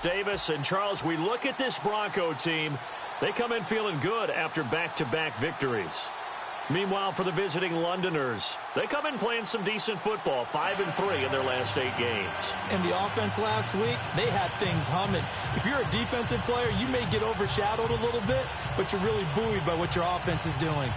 Davis. And, Charles, we look at this Bronco team. They come in feeling good after back-to-back victories. Meanwhile, for the visiting Londoners, they come in playing some decent football, 5-3 in their last 8 games. And the offense last week, they had things humming. If you're a defensive player, you may get overshadowed a little bit, but you're really buoyed by what your offense is doing.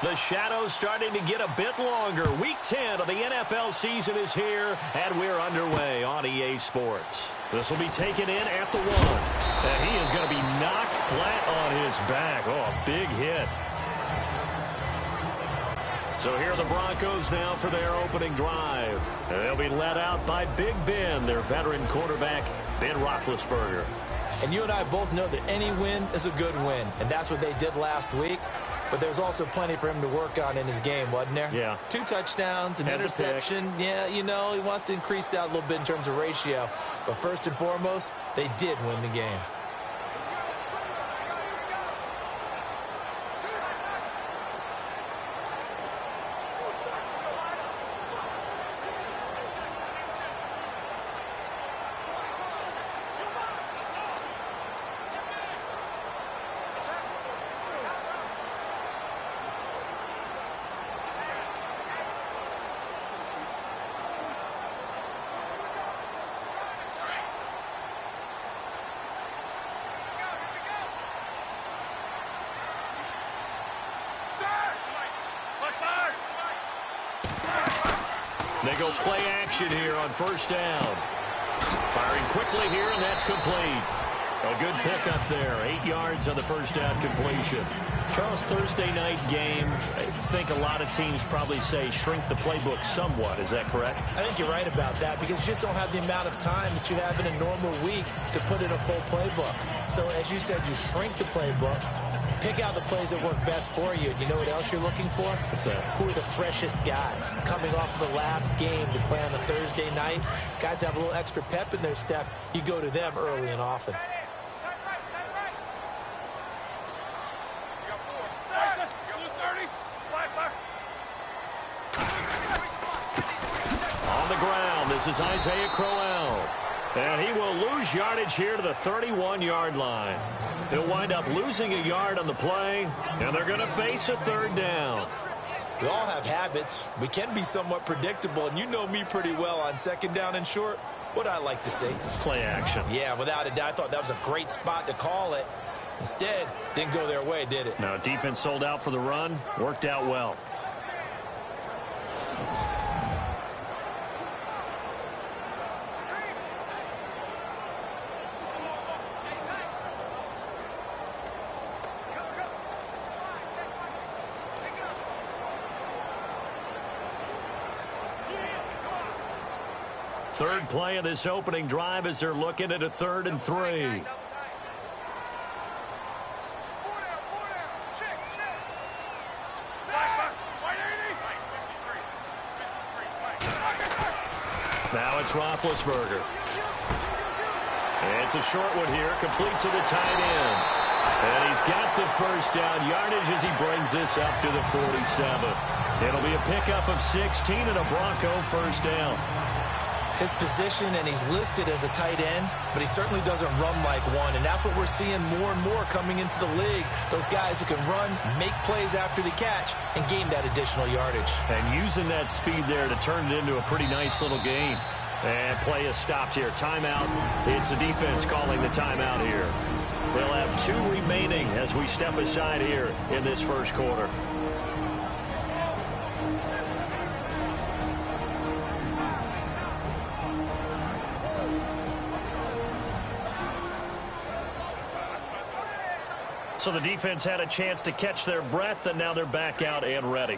The shadow's starting to get a bit longer. Week 10 of the NFL season is here, and we're underway on EA Sports. This will be taken in at the 1. And he is going to be knocked flat on his back. Oh, a big hit. So here are the Broncos now for their opening drive. And they'll be led out by Big Ben, their veteran quarterback, Ben Roethlisberger. And you and I both know that any win is a good win, and that's what they did last week. But there's also plenty for him to work on in his game, wasn't there? Yeah. 2 touchdowns, an interception. Yeah, you know, he wants to increase that a little bit in terms of ratio. But first and foremost, they did win the game. They go play action here on first down. Firing quickly here, and that's complete. A good pickup there. 8 yards on the first down completion. Charles, Thursday night game, I think a lot of teams probably say shrink the playbook somewhat. Is that correct? I think you're right about that because you just don't have the amount of time that you have in a normal week to put in a full playbook. So, as you said, you shrink the playbook. Pick out the plays that work best for you. You know what else you're looking for? What's that? Who are the freshest guys? Coming off the last game to play on a Thursday night, guys have a little extra pep in their step. You go to them early and often. On the ground, this is Isaiah Crowell. And he will lose yardage here to the 31-yard line. He'll wind up losing a yard on the play, and they're going to face a third down. We all have habits. We can be somewhat predictable, and you know me pretty well on second down and short. What I like to see. Play action. Yeah, without a doubt, I thought that was a great spot to call it. Instead, didn't go their way, did it? No, defense sold out for the run. Worked out well. Third play of this opening drive as they're looking at a 3rd and 3. Now it's Roethlisberger. It's a short one here, complete to the tight end. And he's got the first down yardage as he brings this up to the 47. It'll be a pickup of 16 and a Bronco first down. His position, and he's listed as a tight end, but he certainly doesn't run like one, and that's what we're seeing more and more coming into the league. Those guys who can run, make plays after the catch, and gain that additional yardage. And using that speed there to turn it into a pretty nice little game. And play is stopped here. Timeout. It's the defense calling the timeout here. They'll have 2 remaining as we step aside here in this first quarter. So the defense had a chance to catch their breath, and now they're back out and ready.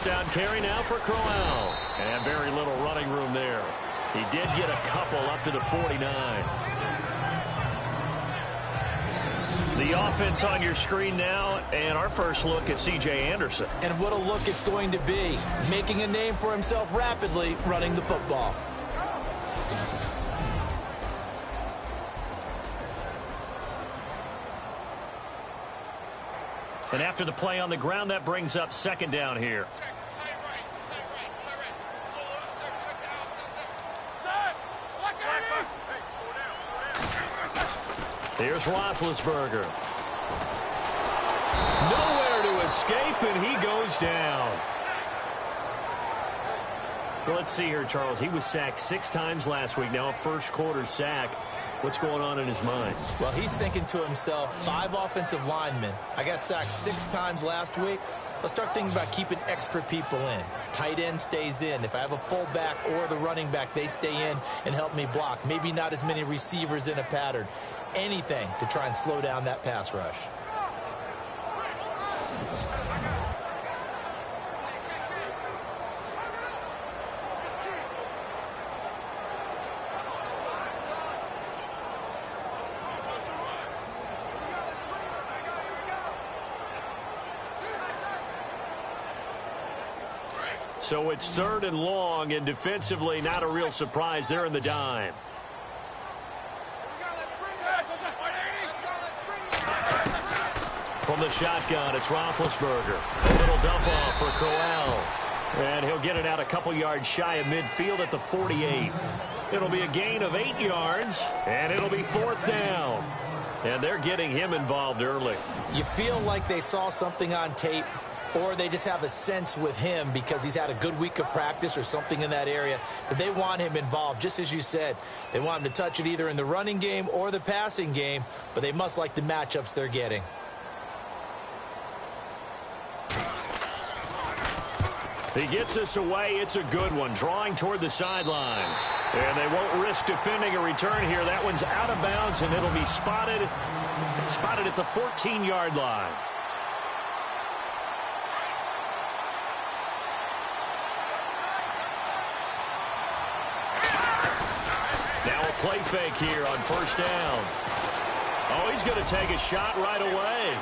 first down carry now for Crowell. And very little running room there. He did get a couple up to the 49. The offense on your screen now, and our first look at C.J. Anderson. And what a look it's going to be. Making a name for himself rapidly, running the football. And after the play on the ground, that brings up second down here. Here's Roethlisberger. Nowhere to escape, and he goes down. Let's see here, Charles. He was sacked 6 times last week. Now a first quarter sack. What's going on in his mind? Well, he's thinking to himself, 5 offensive linemen. I got sacked 6 times last week. Let's start thinking about keeping extra people in. Tight end stays in. If I have a fullback or the running back, they stay in and help me block. Maybe not as many receivers in a pattern. Anything to try and slow down that pass rush. So it's 3rd and long, and defensively not a real surprise. They're in the dime. From the shotgun, it's Roethlisberger. A little dump off for Crowell. And he'll get it out a couple yards shy of midfield at the 48. It'll be a gain of 8 yards, and it'll be 4th down. And they're getting him involved early. You feel like they saw something on tape, or they just have a sense with him because he's had a good week of practice or something in that area that they want him involved. Just as you said, they want him to touch it either in the running game or the passing game, but they must like the matchups they're getting. He gets us away. It's a good one. Drawing toward the sidelines. And they won't risk defending a return here. That one's out of bounds, and it'll be spotted at the 14-yard line. Now a play fake here on first down. Oh, he's going to take a shot right away.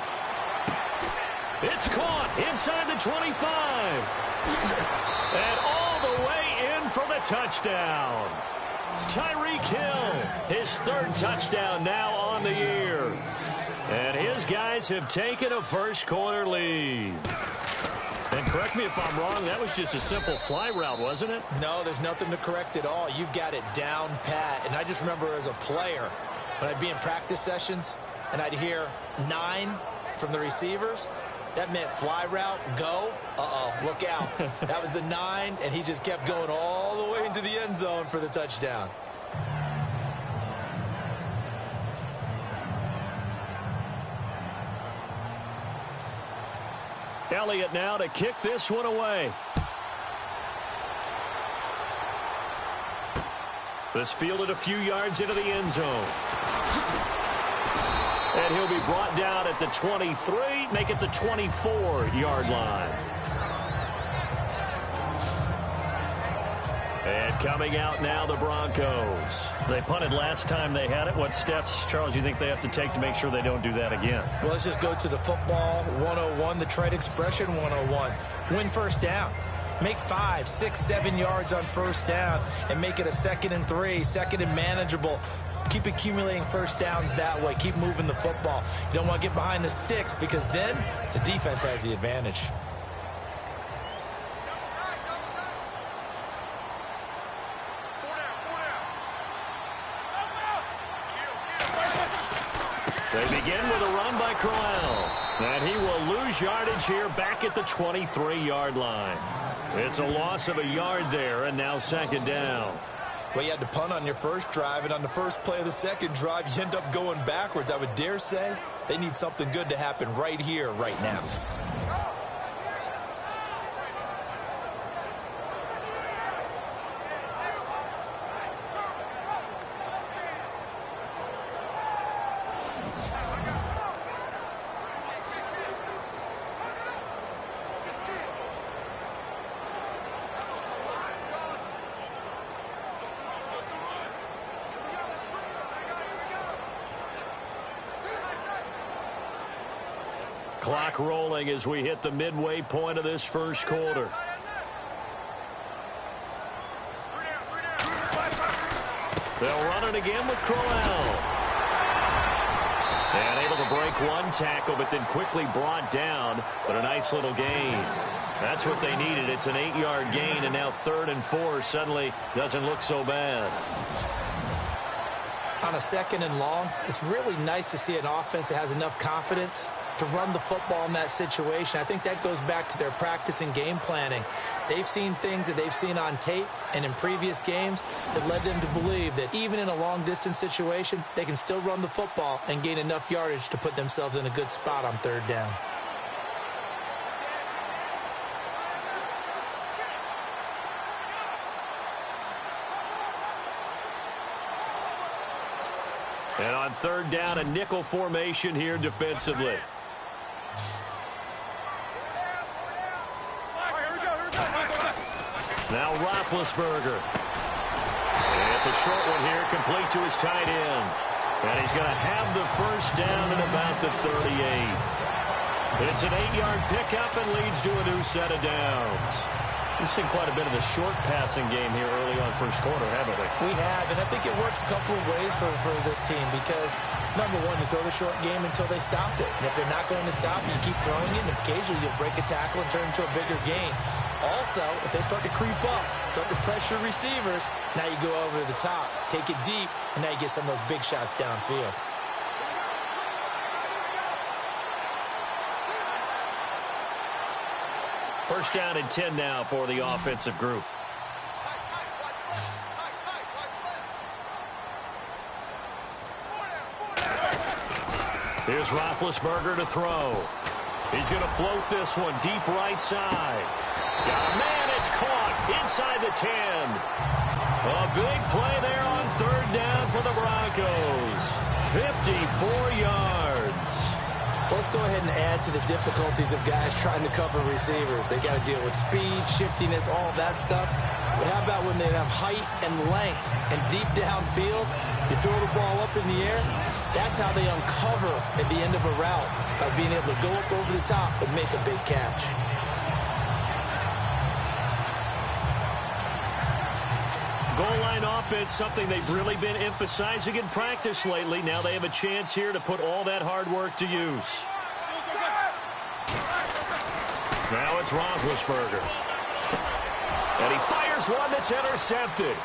It's caught inside the 25. And all the way in for the touchdown. Tyreek Hill, his 3rd touchdown now on the year. And his guys have taken a first quarter lead. And correct me if I'm wrong, that was just a simple fly route, wasn't it? No, there's nothing to correct at all. You've got it down pat. And I just remember as a player, when I'd be in practice sessions and I'd hear 9 from the receivers, that meant fly route, go, look out. That was the 9, and he just kept going all the way into the end zone for the touchdown. Elliott now to kick this one away. This fielded a few yards into the end zone. And he'll be brought down at the 23, make it the 24-yard line. And coming out now, the Broncos. They punted last time they had it. What steps, Charles, you think they have to take to make sure they don't do that again? Well, let's just go to the football 101, the trade expression 101. Win first down. Make 5, 6, 7 yards on first down and make it a 2nd and 3, 2nd and manageable. Keep accumulating first downs that way. Keep moving the football. You don't want to get behind the sticks because then the defense has the advantage. They begin with a run by Crowell. And he will lose yardage here back at the 23-yard line. It's a loss of a yard there, and now 2nd down. Well, you had to punt on your first drive, and on the first play of the second drive, you end up going backwards. I would dare say they need something good to happen right here, right now. Clock rolling as we hit the midway point of this first quarter. They'll run it again with Crowell. And able to break one tackle, but then quickly brought down. But a nice little gain. That's what they needed. It's an 8-yard gain, and now 3rd and 4 suddenly doesn't look so bad. On a 2nd and long, it's really nice to see an offense that has enough confidence to run the football in that situation. I think that goes back to their practice and game planning. They've seen things that they've seen on tape and in previous games that led them to believe that even in a long-distance situation, they can still run the football and gain enough yardage to put themselves in a good spot on 3rd down. And on 3rd down, a nickel formation here defensively. Now Roethlisberger. And it's a short one here, complete to his tight end. And he's going to have the first down at about the 38. It's an 8-yard pickup and leads to a new set of downs. We've seen quite a bit of the short passing game here early on first quarter, haven't we? We have, and I think it works a couple of ways for this team because, number one, you throw the short game until they stop it. And if they're not going to stop it, you keep throwing it, and occasionally you'll break a tackle and turn it into a bigger gain. Also, if they start to creep up, start to pressure receivers, now you go over the top, take it deep, and now you get some of those big shots downfield. First down and 10 now for the offensive group. Here's Roethlisberger to throw. He's going to float this one deep right side. Got a man, it's caught inside the 10. A big play there on 3rd down for the Broncos. 54 yards. So let's go ahead and add to the difficulties of guys trying to cover receivers. They got to deal with speed, shiftiness, all that stuff. But how about when they have height and length and deep downfield? You throw the ball up in the air. That's how they uncover at the end of a route, by being able to go up over the top and make a big catch. Goal line offense, something they've really been emphasizing in practice lately. Now they have a chance here to put all that hard work to use. Now it's Roethlisberger. And he fires one that's intercepted.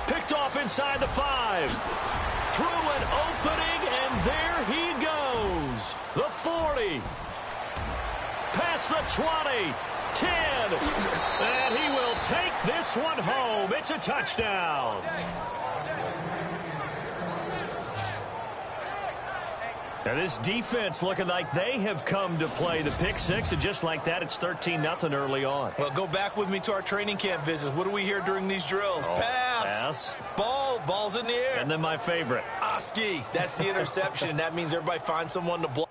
Picked off inside the 5. Through an opening, and there he goes. The 40. Past the 20. 10. And he will take this one home. It's a touchdown. And this defense looking like they have come to play. The pick 6, and just like that, it's 13-0 early on. Well, go back with me to our training camp visits. What do we hear during these drills? Pass. Ball's in the air. And then my favorite. Oski. That's the interception, and that means everybody finds someone to block.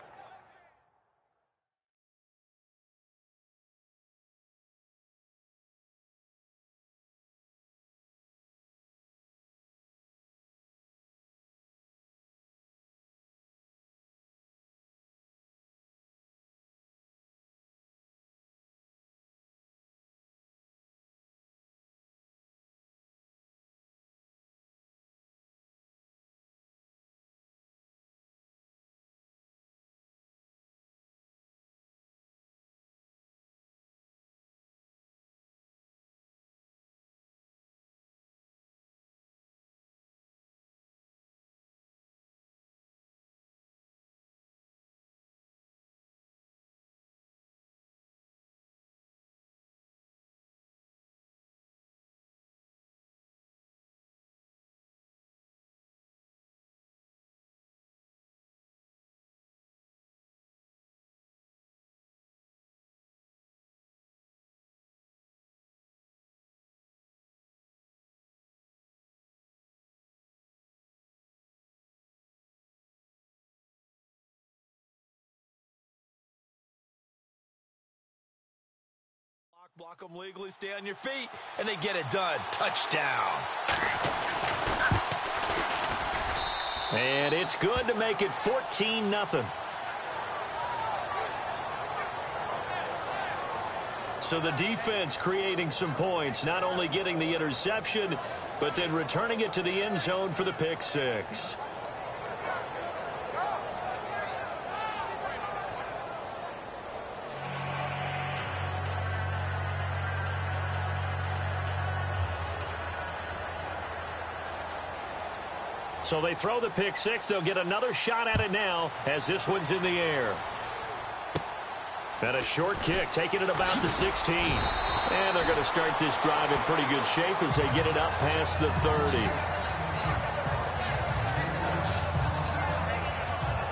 Block them legally, stay on your feet, and they get it done. Touchdown. And it's good to make it 14-0. So the defense creating some points, not only getting the interception, but then returning it to the end zone for the pick six. So they throw the pick six. They'll get another shot at it now as this one's in the air. And a short kick, taking it about the 16. And they're going to start this drive in pretty good shape as they get it up past the 30.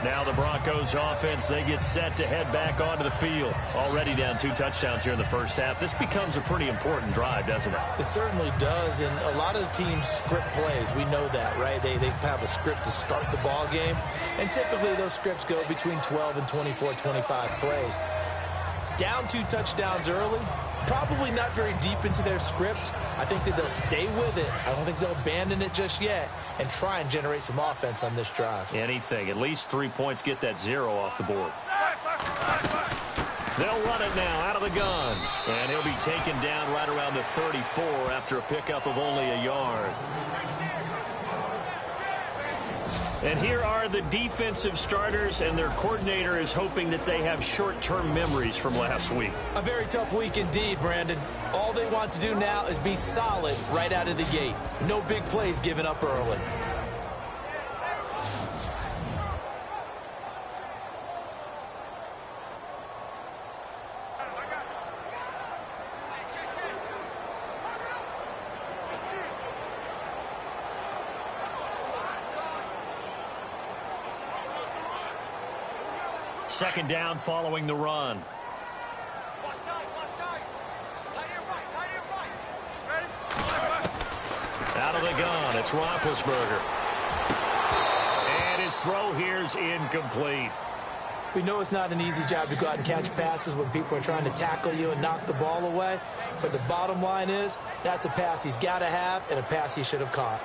Now the Broncos offense, they get set to head back onto the field. Already down 2 touchdowns here in the first half. This becomes a pretty important drive, doesn't it? It certainly does, and a lot of the teams script plays. We know that, right? They have a script to start the ball game, and typically those scripts go between 12 and 24, 25 plays. Down 2 touchdowns early, probably not very deep into their script. I think that they'll stay with it. I don't think they'll abandon it just yet and try and generate some offense on this drive. Anything. At least 3 points, get that 0 off the board. They'll run it now out of the gun. And he'll be taken down right around the 34 after a pickup of only a yard. And here are the defensive starters, and their coordinator is hoping that they have short-term memories from last week. A very tough week indeed, Brandon. All they want to do now is be solid right out of the gate. No big plays given up early. Second down following the run. Out of the gun, it's Roethlisberger. And his throw here's incomplete. We know it's not an easy job to go out and catch passes when people are trying to tackle you and knock the ball away. But the bottom line is, that's a pass he's got to have and a pass he should have caught.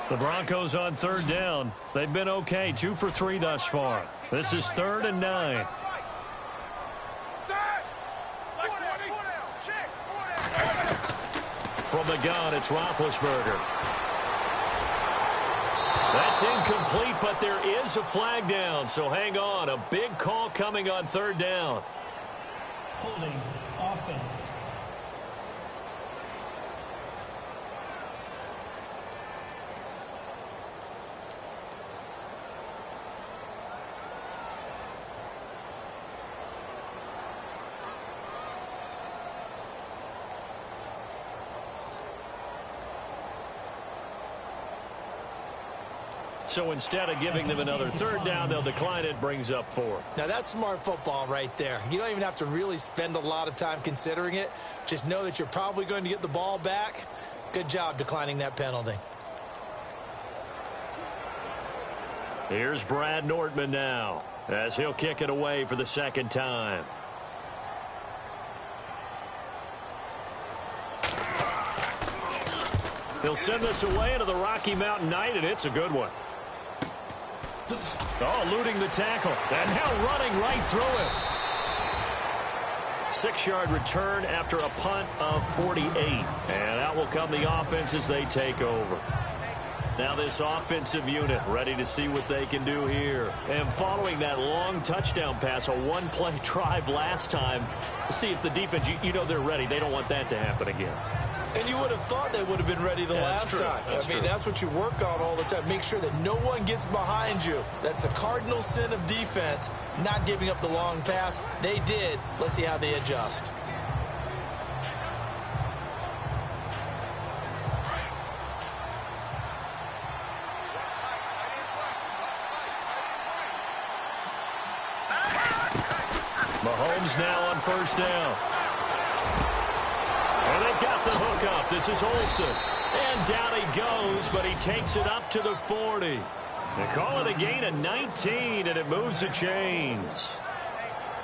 The Broncos on third down. They've been okay, 2 for 3 thus far. This is 3rd and 9. From the gun, it's Roethlisberger. That's incomplete, but there is a flag down, so hang on. A big call coming on third down. Holding offense. So instead of giving them another third down, they'll decline it, brings up 4. Now, that's smart football right there. You don't even have to really spend a lot of time considering it. Just know that you're probably going to get the ball back. Good job declining that penalty. Here's Brad Nortman now, as he'll kick it away for the second time. He'll send this away into the Rocky Mountain night, and it's a good one. Oh, eluding the tackle. And now running right through it. 6-yard return after a punt of 48. And out will come the offense as they take over. Now this offensive unit ready to see what they can do here. And following that long touchdown pass, a one-play drive last time, see if the defense, you know they're ready. They don't want that to happen again. And you would have thought they would have been ready the last time. I mean, that's what you work on all the time. Make sure that no one gets behind you. That's the cardinal sin of defense, not giving up the long pass. They did. Let's see how they adjust. Mahomes now on first down. And they've got the hook up. This is Olsen. And down he goes, but he takes it up to the 40. They call it a gain of 19, and it moves the chains.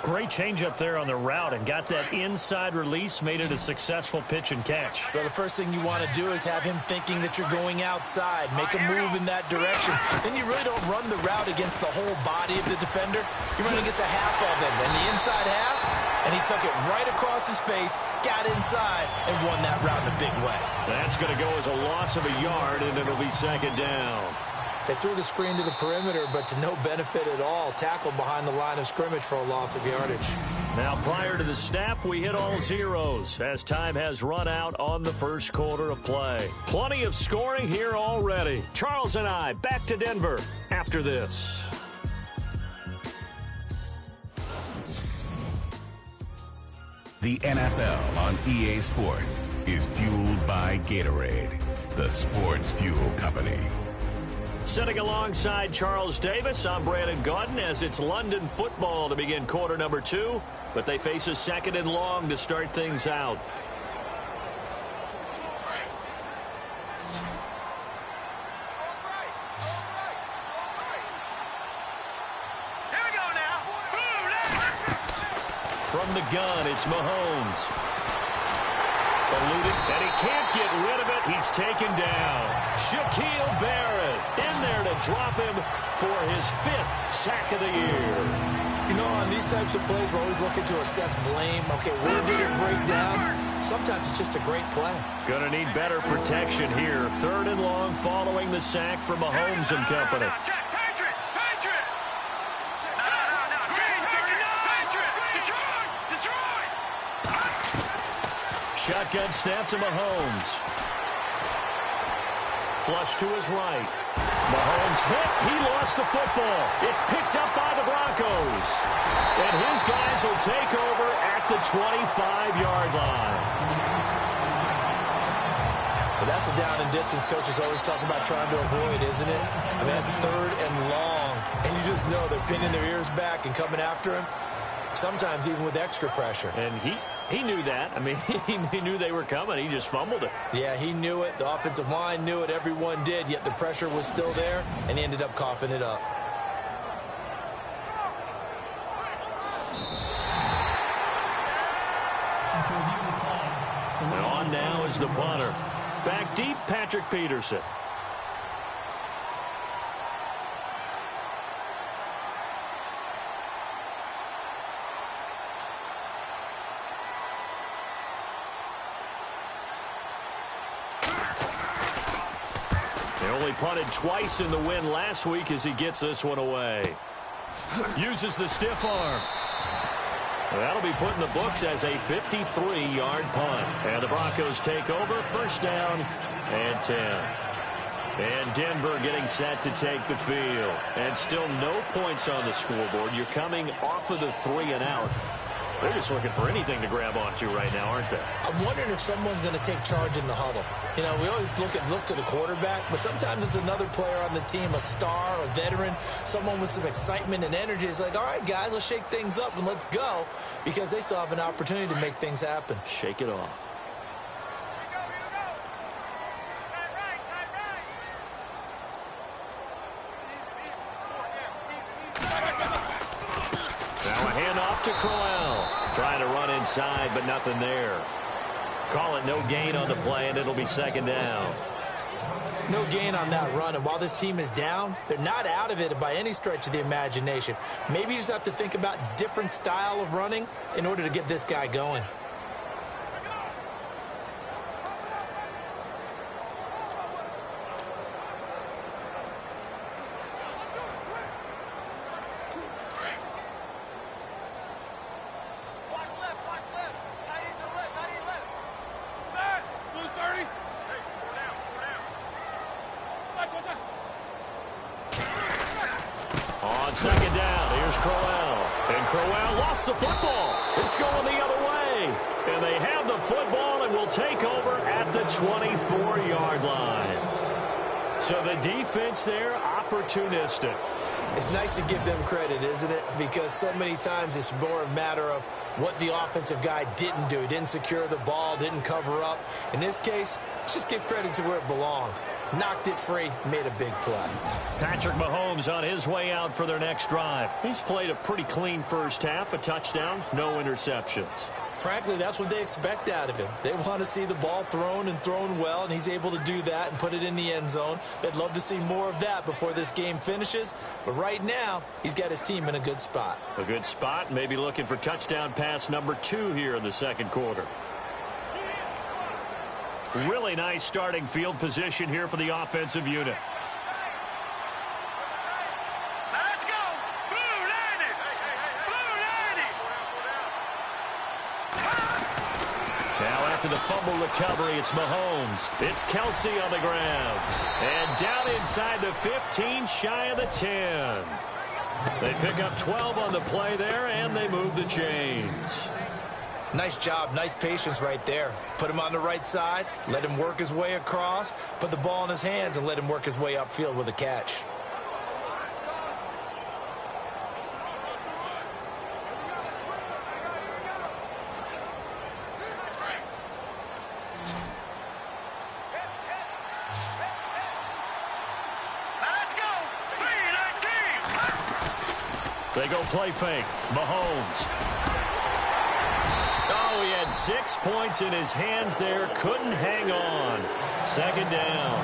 Great changeup there on the route and got that inside release, made it a successful pitch and catch. Well, the first thing you want to do is have him thinking that you're going outside, make a move in that direction. Then you really don't run the route against the whole body of the defender. You're running against a half of him, and the inside half, and he took it right across his face, got inside, and won that route in a big way. That's going to go as a loss of a yard, and it'll be second down. They threw the screen to the perimeter, but to no benefit at all. Tackled behind the line of scrimmage for a loss of yardage. Now, prior to the snap, we hit all zeros as time has run out on the first quarter of play. Plenty of scoring here already. Charles and I back to Denver after this. The NFL on EA Sports is fueled by Gatorade, the sports fuel company. Sitting alongside Charles Davis, I'm Brandon Gaudin as it's London football to begin quarter number 2, but they face a second and long to start things out. Here we go now. From the gun, it's Mahomes. Eluded, and he can't get rid of it. He's taken down. Shaquille Barrett in there to drop him for his 5th sack of the year. You know, on these types of plays, we're always looking to assess blame. Okay, where did it break down? Sometimes it's just a great play. Gonna need better protection here. 3rd and long following the sack from Mahomes and company. Shotgun snap to Mahomes. Flush to his right. Mahomes hit. He lost the football. It's picked up by the Broncos. And his guys will take over at the 25-yard line. Well, that's a down and distance coaches always talk about trying to avoid, isn't it? I mean, that's 3rd and long. And you just know they're pinning their ears back and coming after him. Sometimes even with extra pressure. And he knew that. I mean, he knew they were coming. He just fumbled it. Yeah, he knew it. The offensive line knew it. Everyone did. Yet the pressure was still there, and he ended up coughing it up. And on now is the punter. Back deep, Patrick Peterson. Punted twice in the win last week as he gets this one away. Uses the stiff arm. That'll be put in the books as a 53-yard punt. And the Broncos take over, 1st down and 10. And Denver getting set to take the field. And still no points on the scoreboard. You're coming off of the 3 and out. They're just looking for anything to grab onto right now, aren't they? I'm wondering if someone's going to take charge in the huddle. You know, we always look to the quarterback, but sometimes it's another player on the team, a star, a veteran, someone with some excitement and energy. It's like, all right, guys, let's shake things up and let's go, because they still have an opportunity to make things happen. Shake it off. Now a handoff to Crowell. Trying to run inside, but nothing there. Call it no gain on the play, and it'll be 2nd down. No gain on that run, and while this team is down, they're not out of it by any stretch of the imagination. Maybe you just have to think about different style of running in order to get this guy going. On 2nd down, here's Crowell. And Crowell lost the football. It's going the other way. And they have the football and will take over at the 24-yard line. So the defense there, opportunistic. It's nice to give them credit, isn't it? Because so many times it's more a matter of what the offensive guy didn't do. He didn't secure the ball, didn't cover up. In this case, let's just give credit to where it belongs. Knocked it free, made a big play. Patrick Mahomes on his way out for their next drive. He's played a pretty clean first half, a touchdown, no interceptions. Frankly, that's what they expect out of him. They want to see the ball thrown and thrown well, and he's able to do that and put it in the end zone. They'd love to see more of that before this game finishes. But right now, he's got his team in a good spot. A good spot, maybe looking for touchdown pass number 2 here in the second quarter. Really nice starting field position here for the offensive unit. Let's go. Blue landed. Blue landed. Now after the fumble recovery, it's Mahomes. It's Kelsey on the ground. And down inside the 15, shy of the 10. They pick up 12 on the play there, and they move the chains. Nice job, nice patience right there. Put him on the right side, let him work his way across, put the ball in his hands, and let him work his way upfield with a catch. Let's go. 3-19. They go play fake. Mahomes. Oh, he had 6 points in his hands there. Couldn't hang on. Second down.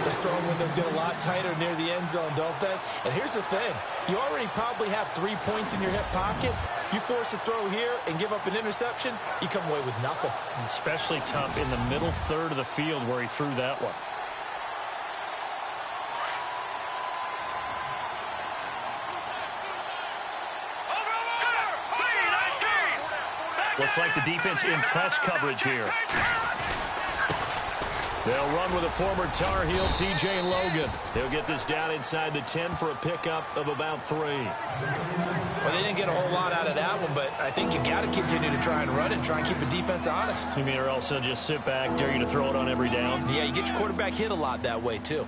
Those throwing windows get a lot tighter near the end zone, don't they? And here's the thing. You already probably have 3 points in your hip pocket. You force a throw here and give up an interception, you come away with nothing. Especially tough in the middle third of the field where he threw that one. Looks like the defense in press coverage here. They'll run with a former Tar Heel, TJ Logan. They'll get this down inside the 10 for a pickup of about 3. Well, they didn't get a whole lot out of that one, but I think you got to continue to try and run it and try and keep the defense honest. You mean, or else they'll just sit back, dare you to throw it on every down? Yeah, you get your quarterback hit a lot that way, too.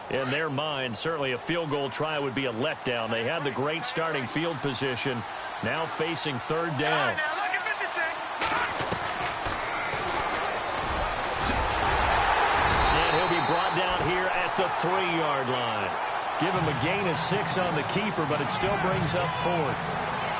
In their mind, certainly a field goal try would be a letdown. They had the great starting field position, now facing third down. Now look at 56. And he'll be brought down here at the 3-yard line. Give him a gain of 6 on the keeper, but it still brings up 4th.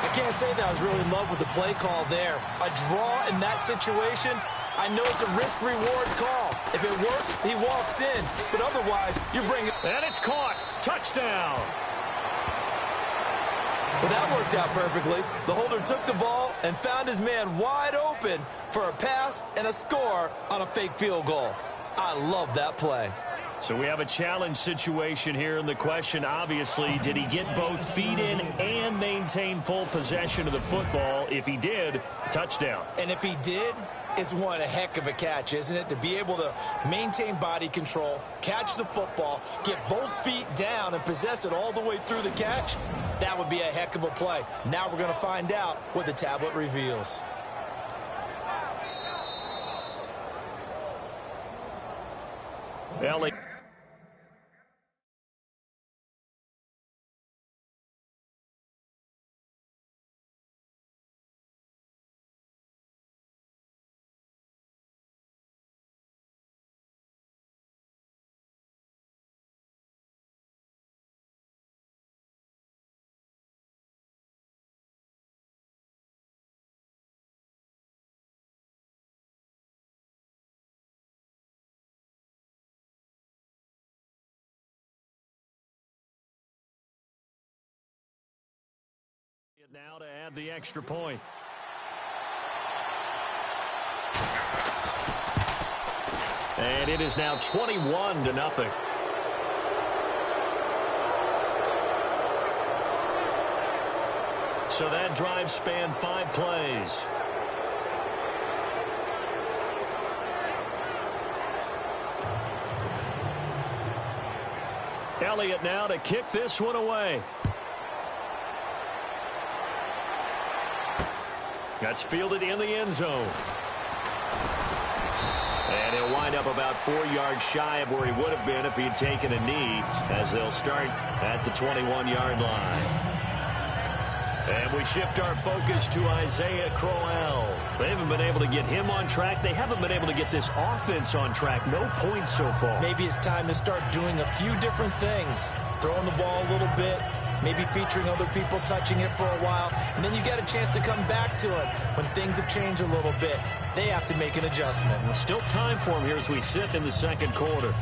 I can't say that I was really in love with the play call there. A draw in that situation, I know it's a risk-reward call. If it works, he walks in. But otherwise, you bring it. And it's caught. Touchdown. Well, that worked out perfectly. The holder took the ball and found his man wide open for a pass and a score on a fake field goal. I love that play. So we have a challenge situation here, and the question, obviously, did he get both feet in and maintain full possession of the football? If he did, touchdown. And if he did, it's one heck of a catch, isn't it? To be able to maintain body control, catch the football, get both feet down and possess it all the way through the catch, that would be a heck of a play. Now we're going to find out what the tablet reveals. Ellie. Now to add the extra point. And it is now 21-0. So that drive spanned 5 plays. Elliott now to kick this one away. That's fielded in the end zone. And he'll wind up about 4 yards shy of where he would have been if he had taken a knee, as they'll start at the 21-yard line. And we shift our focus to Isaiah Crowell. They haven't been able to get him on track. They haven't been able to get this offense on track. No points so far. Maybe it's time to start doing a few different things. Throwing the ball a little bit, maybe featuring other people touching it for a while, and then you get a chance to come back to it when things have changed a little bit. They have to make an adjustment. Well, still time for him here as we sit in the second quarter.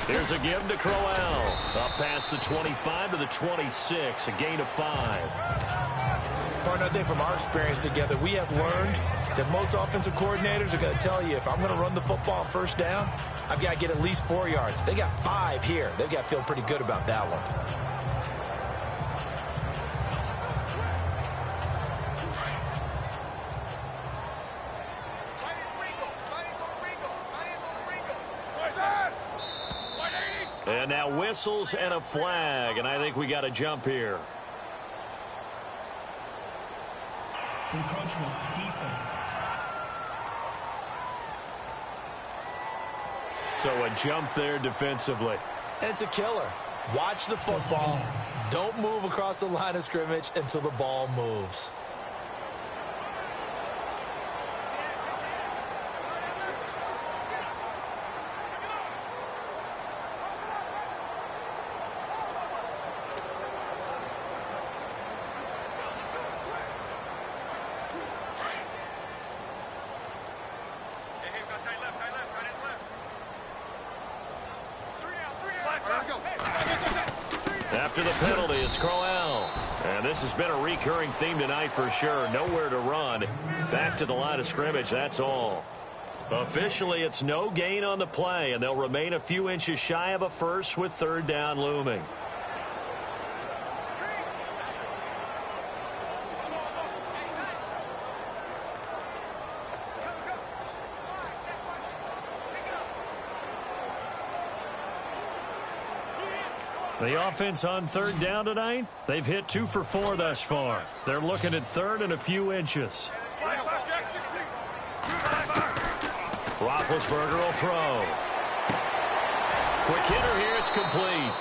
Here's a give to Crowell. Up past the 25 to the 26, a gain of 5. Partner, I think from our experience together, we have learned that most offensive coordinators are going to tell you, if I'm going to run the football on first down, I've got to get at least 4 yards. They got 5 here. They've got to feel pretty good about that one. And now whistles and a flag, and I think we got a jump here. Encroachment, defense. So a jump there defensively. And it's a killer. Watch the football. Don't move across the line of scrimmage until the ball moves. After the penalty, it's Crowell. And this has been a recurring theme tonight for sure. Nowhere to run. Back to the line of scrimmage, that's all. Officially, it's no gain on the play, and they'll remain a few inches shy of a first with third down looming. The offense on third down tonight, they've hit 2 for 4 thus far. They're looking at third and a few inches. Roethlisberger will throw. Quick hitter here, it's complete.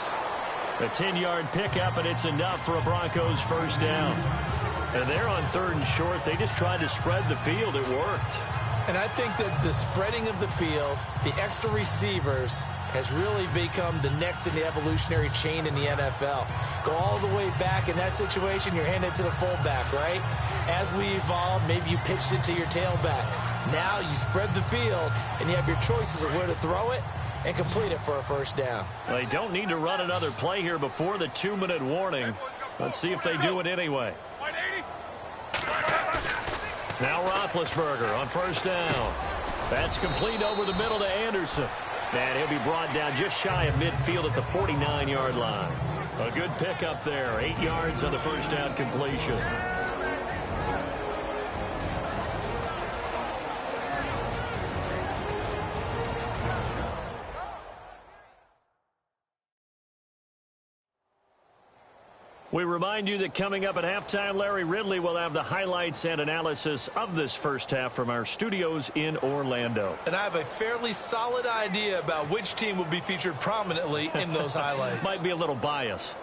A 10-yard pickup, and it's enough for a Broncos first down. And they're on third and short. They just tried to spread the field. It worked. And I think that the spreading of the field, the extra receivers, has really become the next in the evolutionary chain in the NFL. Go all the way back in that situation, you're handed to the fullback, right? As we evolve, maybe you pitched it to your tailback. Now you spread the field, and you have your choices of where to throw it and complete it for a first down. They don't need to run another play here before the 2-minute warning. Let's see if they do it anyway. Now Roethlisberger on first down. That's complete over the middle to Anderson. And he'll be brought down just shy of midfield at the 49-yard line. A good pickup there. 8 yards on the first down completion. We remind you that coming up at halftime, Larry Ridley will have the highlights and analysis of this first half from our studios in Orlando. And I have a fairly solid idea about which team will be featured prominently in those highlights. Might be a little biased.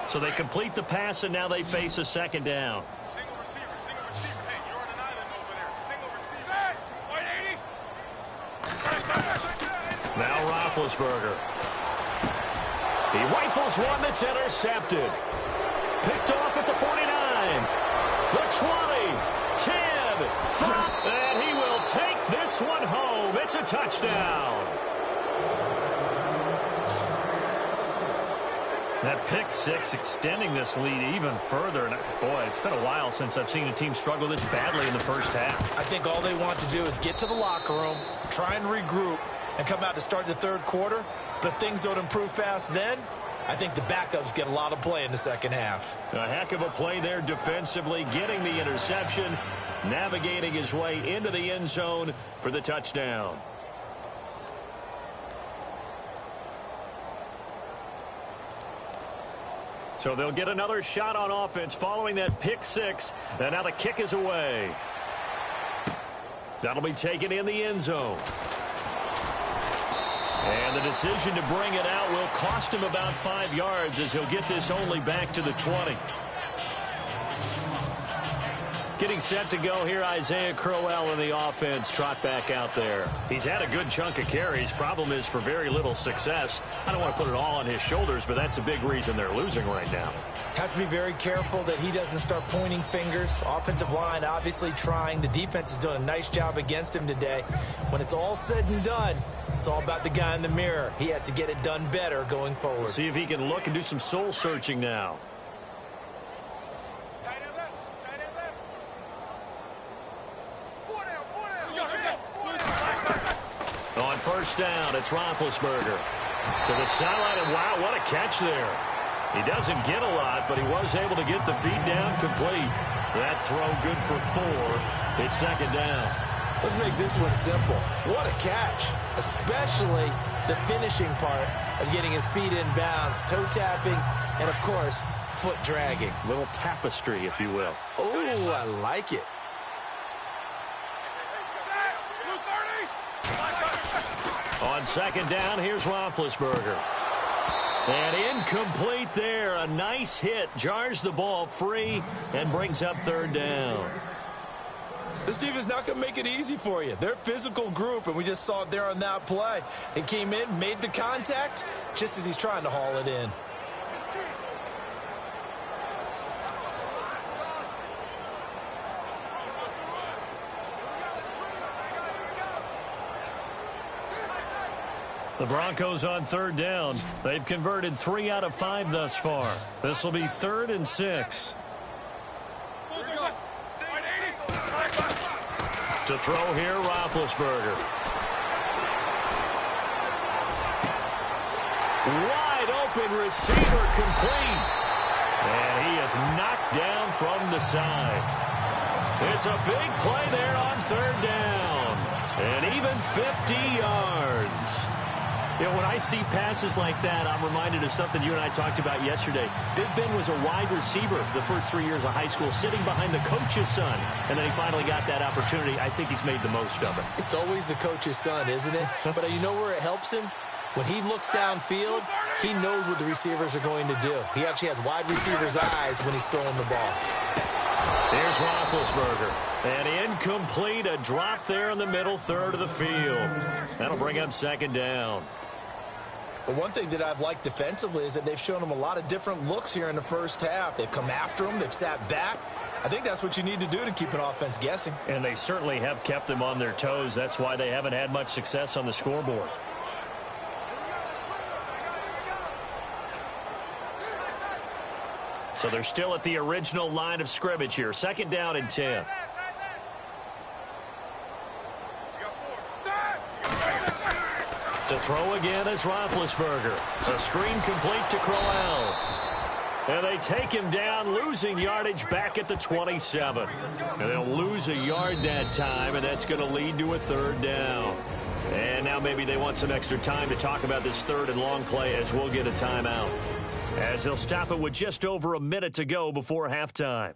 So they complete the pass, and now they face a second down. Single receiver. Hey, you're on an island over there. Single receiver. 180. Now Roethlisberger. He rifles one that's intercepted. Picked off at the 49. The 20. 10. 5. And he will take this one home. It's a touchdown. That pick six extending this lead even further. And boy, it's been a while since I've seen a team struggle this badly in the first half. I think all they want to do is get to the locker room, try and regroup, and come out to start the third quarter, but if things don't improve fast then, I think the backups get a lot of play in the second half. A heck of a play there defensively, getting the interception, navigating his way into the end zone for the touchdown. So they'll get another shot on offense following that pick six, and now the kick is away. That'll be taken in the end zone. And the decision to bring it out will cost him about 5 yards as he'll get this only back to the 20. Getting set to go here, Isaiah Crowell in the offense, trot back out there. He's had a good chunk of carries. Problem is for very little success. I don't want to put it all on his shoulders, but that's a big reason they're losing right now. Have to be very careful that he doesn't start pointing fingers. Offensive line obviously trying. The defense is doing a nice job against him today. When it's all said and done, it's all about the guy in the mirror. He has to get it done better going forward. See if he can look and do some soul searching now. On first down, it's Roethlisberger. To the sideline, and wow, what a catch there. He doesn't get a lot, but he was able to get the feed down complete. That throw good for 4. It's second down. Let's make this one simple. What a catch, especially the finishing part of getting his feet in bounds, toe tapping, and, of course, foot dragging. Little tapestry, if you will. Oh, I like it. On second down, here's Roethlisberger. And incomplete there. A nice hit. Jars the ball free and brings up third down. This team is not going to make it easy for you. They're a physical group, and we just saw it there on that play. He came in, made the contact, just as he's trying to haul it in. The Broncos on third down. They've converted 3 out of 5 thus far. This will be 3rd and 6. To throw here, Roethlisberger. Wide open receiver complete. And he is knocked down from the side. It's a big play there on third down. And even 50 yards. You know, when I see passes like that, I'm reminded of something you and I talked about yesterday. Big Ben was a wide receiver the first 3 years of high school, sitting behind the coach's son. And then he finally got that opportunity. I think he's made the most of it. It's always the coach's son, isn't it? But you know where it helps him? When he looks downfield, he knows what the receivers are going to do. He actually has wide receivers' eyes when he's throwing the ball. There's Roethlisberger. And incomplete, a drop there in the middle third of the field. That'll bring up second down. But one thing that I've liked defensively is that they've shown him a lot of different looks here in the first half. They've come after him. They've sat back. I think that's what you need to do to keep an offense guessing. And they certainly have kept them on their toes. That's why they haven't had much success on the scoreboard. So they're still at the original line of scrimmage here. Second down and 10. To throw again is Roethlisberger. A screen complete to Crowell. And they take him down, losing yardage back at the 27. And they'll lose a yard that time, and that's going to lead to a third down. And now maybe they want some extra time to talk about this third and long play as we'll get a timeout. As they'll stop it with just over a minute to go before halftime.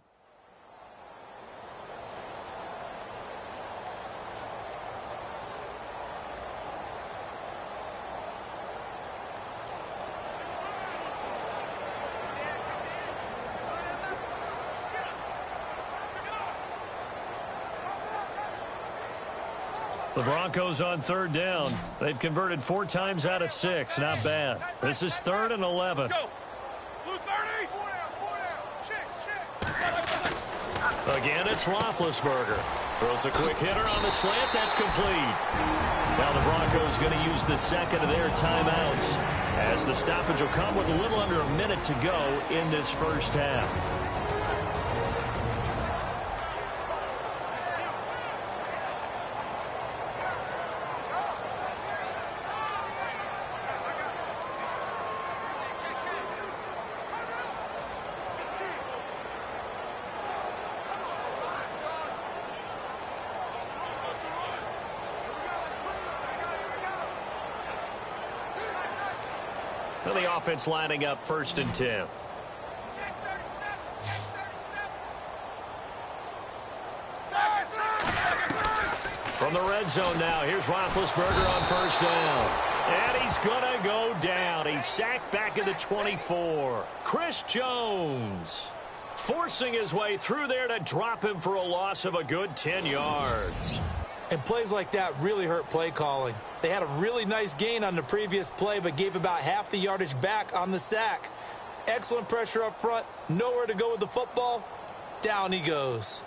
The Broncos on third down. They've converted 4 times out of 6. Not bad. This is 3rd and 11. Again, it's Roethlisberger. Throws a quick hitter on the slant. That's complete. Now the Broncos going to use the second of their timeouts as the stoppage will come with a little under a minute to go in this first half. And the offense lining up 1st and 10. From the red zone now, here's Roethlisberger on 1st down. And he's going to go down. He's sacked back at the 24. Chris Jones forcing his way through there to drop him for a loss of a good 10 yards. And plays like that really hurt play calling. They had a really nice gain on the previous play, but gave about half the yardage back on the sack. Excellent pressure up front. Nowhere to go with the football. Down he goes.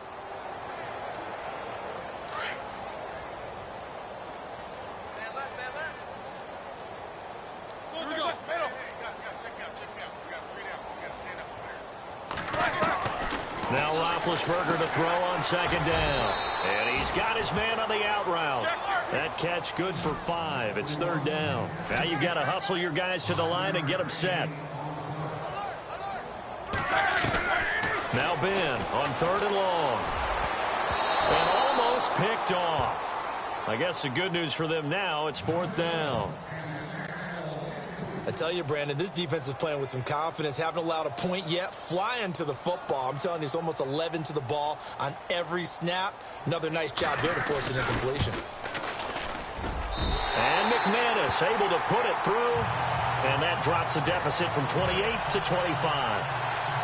Now Roethlisberger to throw on 2nd down. And he's got his man on the out route. That catch good for 5. It's 3rd down. Now you've got to hustle your guys to the line and get them set. Now Ben on 3rd and long. And almost picked off. I guess the good news for them now, it's 4th down. I tell you, Brandon, this defense is playing with some confidence. Haven't allowed a point yet. Flying to the football. I'm telling you, it's almost 11 to the ball on every snap. Another nice job there to force an incompletion. And McManus able to put it through. And that drops a deficit from 28 to 25.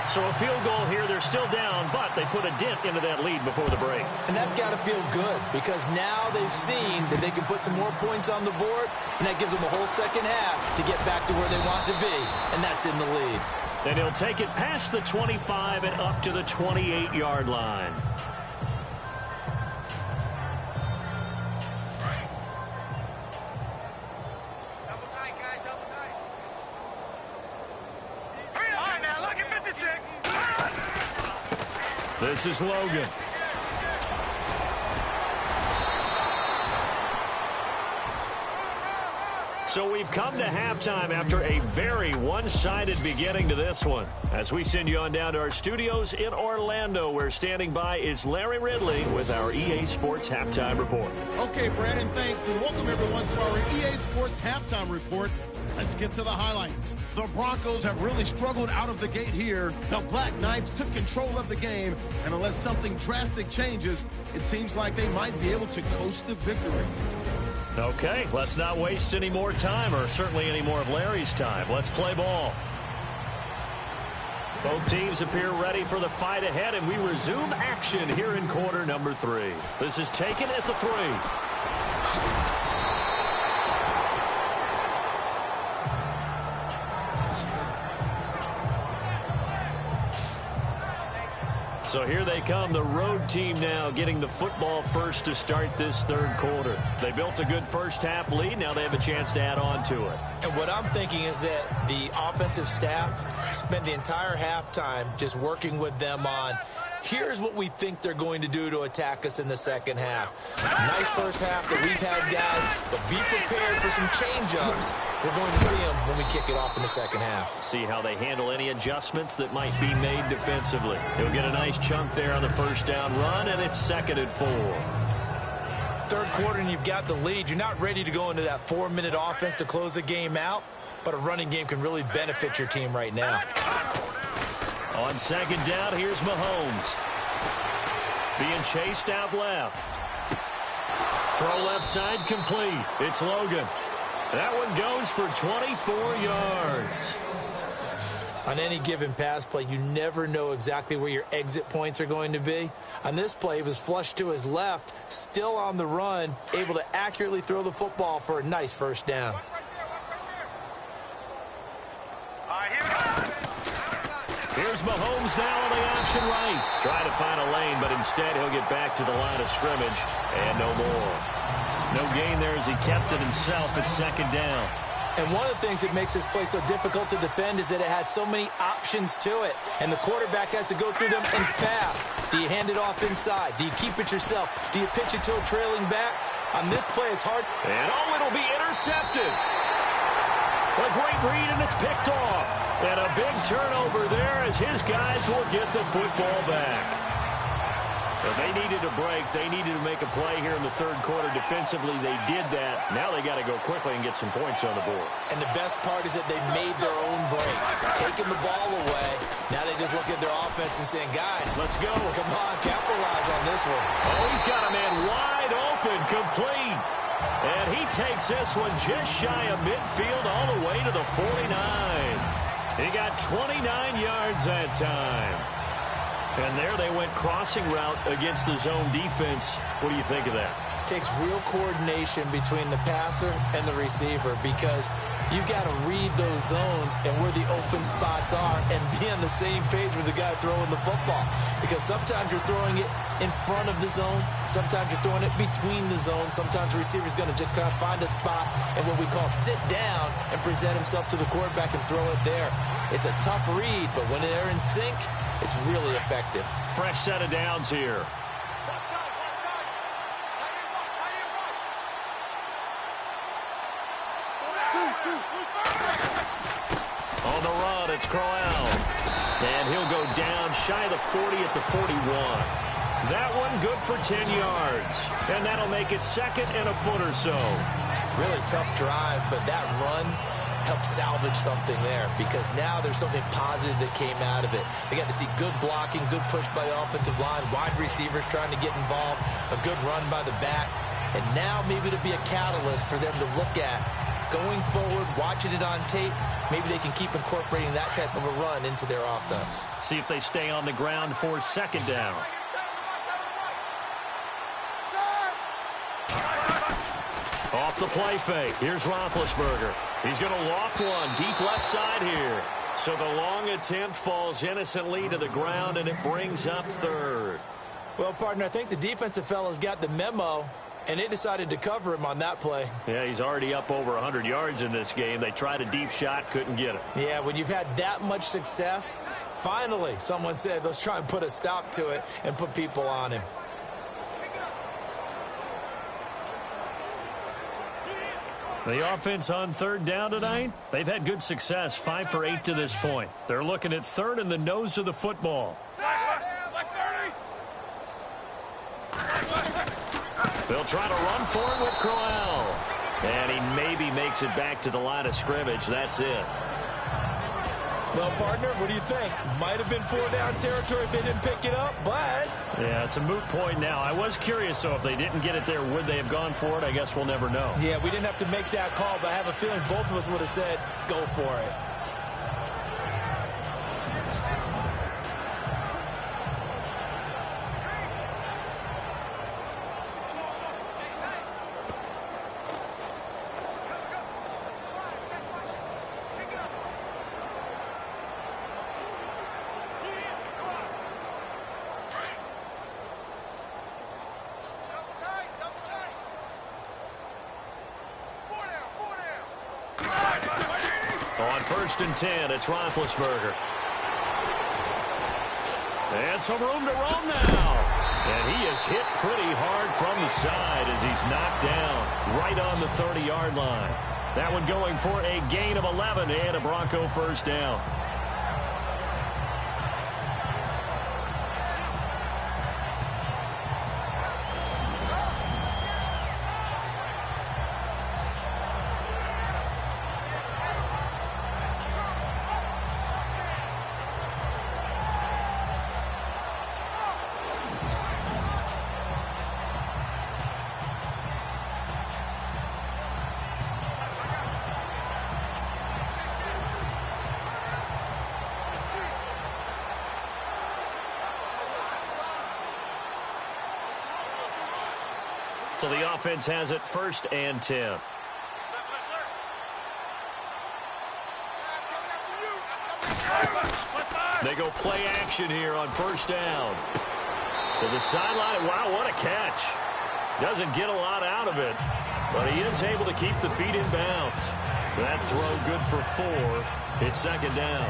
So a field goal here. They're still down, but they put a dent into that lead before the break. And that's got to feel good because now they've seen that they can put some more points on the board, and that gives them a whole second half to get back to where they want to be, and that's in the lead. And he'll take it past the 25 and up to the 28-yard line. This is Logan. So we've come to halftime after a very one-sided beginning to this one. As we send you on down to our studios in Orlando, where standing by is Larry Ridley with our EA Sports Halftime Report. Okay, Brandon, thanks, and welcome everyone to our EA Sports Halftime Report. Let's get to the highlights. The Broncos have really struggled out of the gate here. The Black Knights took control of the game, and unless something drastic changes, it seems like they might be able to coast to victory. Okay, let's not waste any more time, or certainly any more of Larry's time. Let's play ball. Both teams appear ready for the fight ahead, and we resume action here in quarter number 3. This is taken at the 3. So here they come, the road team now getting the football first to start this 3rd quarter. They built a good first half lead. Now they have a chance to add on to it. And what I'm thinking is that the offensive staff spent the entire halftime just working with them on, here's what we think they're going to do to attack us in the second half. Nice first half that we've had, guys, but be prepared for some change-ups. We're going to see them when we kick it off in the second half. See how they handle any adjustments that might be made defensively. He'll get a nice chunk there on the first down run, and it's 2nd and 4. 3rd quarter, and you've got the lead. You're not ready to go into that 4-minute offense to close the game out, but a running game can really benefit your team right now. On 2nd down, here's Mahomes. Being chased out left. Throw left side complete. It's Logan. That one goes for 24 yards. On any given pass play, you never know exactly where your exit points are going to be. On this play, he was flushed to his left, still on the run, able to accurately throw the football for a nice first down. Here's Mahomes now on the option right. Trying to find a lane, but instead he'll get back to the line of scrimmage. And no more. No gain there as he kept it himself at 2nd down. And one of the things that makes this play so difficult to defend is that it has so many options to it. And the quarterback has to go through them and fast. Do you hand it off inside? Do you keep it yourself? Do you pitch it to a trailing back? On this play, it's hard. And it'll be intercepted. A great read, and it's picked off. And a big turnover there as his guys will get the football back. But they needed a break. They needed to make a play here in the third quarter. Defensively, they did that. Now they got to go quickly and get some points on the board. And the best part is that they made their own break. Taking the ball away. Now they just look at their offense and saying, guys, let's go. Come on, capitalize on this one. Oh, he's got a man wide open, complete. And he takes this one just shy of midfield all the way to the 49. He got 29 yards that time. And there they went crossing route against the zone defense. What do you think of that? Takes real coordination between the passer and the receiver because you've got to read those zones and where the open spots are and be on the same page with the guy throwing the football. Because sometimes you're throwing it in front of the zone. Sometimes you're throwing it between the zones. Sometimes the receiver's going to just kind of find a spot and what we call sit down and present himself to the quarterback and throw it there. It's a tough read, but when they're in sync, it's really effective. Fresh set of downs here. On the run, it's Crowell. And he'll go down shy of the 40 at the 41. That one good for 10 yards. And that'll make it second and a foot or so. Really tough drive, but that run helped salvage something there because now there's something positive that came out of it. They got to see good blocking, good push by the offensive line, wide receivers trying to get involved, a good run by the back, and now maybe to be a catalyst for them to look at going forward, watching it on tape. Maybe they can keep incorporating that type of a run into their offense. See if they stay on the ground for second down. Off the play fake. Here's Roethlisberger. He's going to loft one deep left side here. So the long attempt falls innocently to the ground, and it brings up third. Well, partner, I think the defensive fellas got the memo, and they decided to cover him on that play. Yeah, he's already up over 100 yards in this game. They tried a deep shot, couldn't get it. Yeah, when you've had that much success, finally someone said, let's try and put a stop to it and put people on him. The offense on third down tonight, they've had good success, 5 for 8 to this point. They're looking at third in the nose of the football. They'll try to run for it with Crowell. And he maybe makes it back to the line of scrimmage. That's it. Well, partner, what do you think? Might have been 4-down territory if they didn't pick it up, but... Yeah, it's a moot point now. I was curious, so if they didn't get it there, would they have gone for it? I guess we'll never know. Yeah, we didn't have to make that call, but I have a feeling both of us would have said, go for it. On 1st and 10, it's Roethlisberger. And some room to roam now. And he is hit pretty hard from the side as he's knocked down right on the 30-yard line. That one going for a gain of 11 and a Bronco first down. So the offense has it 1st and 10. They go play action here on 1st down. To the sideline. Wow, what a catch. Doesn't get a lot out of it, but he is able to keep the feet in bounds. That throw good for 4. It's 2nd down.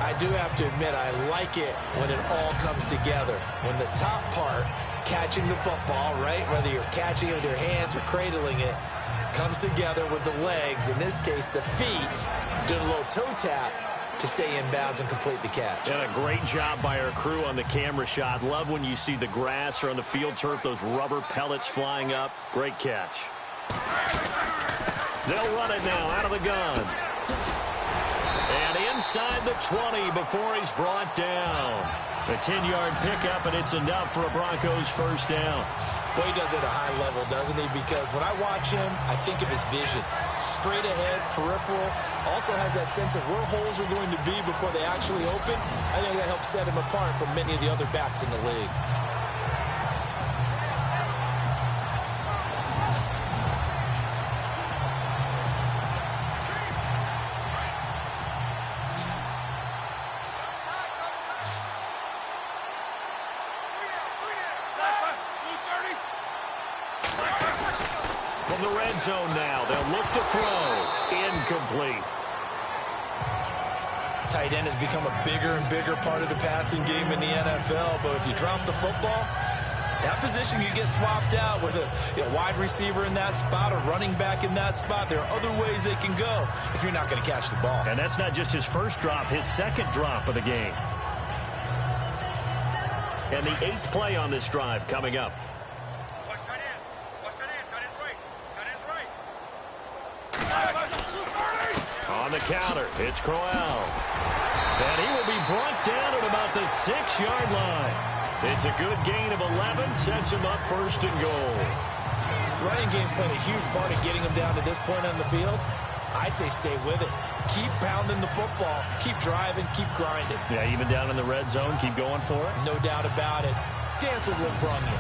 I do have to admit, I like it when it all comes together. When the top part, catching the football, right, whether you're catching it with your hands or cradling it, comes together with the legs, in this case the feet, doing a little toe tap. to stay in bounds and complete the catch. And a great job by our crew on the camera shot. Love when you see the grass or on the field turf, those rubber pellets flying up. Great catch. They'll run it now out of the gun. And inside the 20 before he's brought down. A 10-yard pickup, and it's enough for a Broncos first down. Well, he does it at a high level, doesn't he? Because when I watch him, I think of his vision. Straight ahead, peripheral. Also has that sense of where holes are going to be before they actually open. I think that helps set him apart from many of the other backs in the league. From the red zone now, they'll look to throw. Incomplete. Tight end has become a bigger and bigger part of the passing game in the NFL, but if you drop the football, that position can get swapped out with a wide receiver in that spot, a running back in that spot. There are other ways they can go if you're not going to catch the ball. And that's not just his first drop, his second drop of the game. And the 8th play on this drive coming up. Watch tight end. Watch tight end. Tight end's right. Tight end's right. On the counter, it's Crowell. And he will be brought down at about the 6-yard line. It's a good gain of 11, sets him up first and goal. The running game's playing a huge part in getting him down to this point on the field. I say stay with it. Keep pounding the football. Keep driving. Keep grinding. Yeah, even down in the red zone, keep going for it. No doubt about it. Dance with what brung you.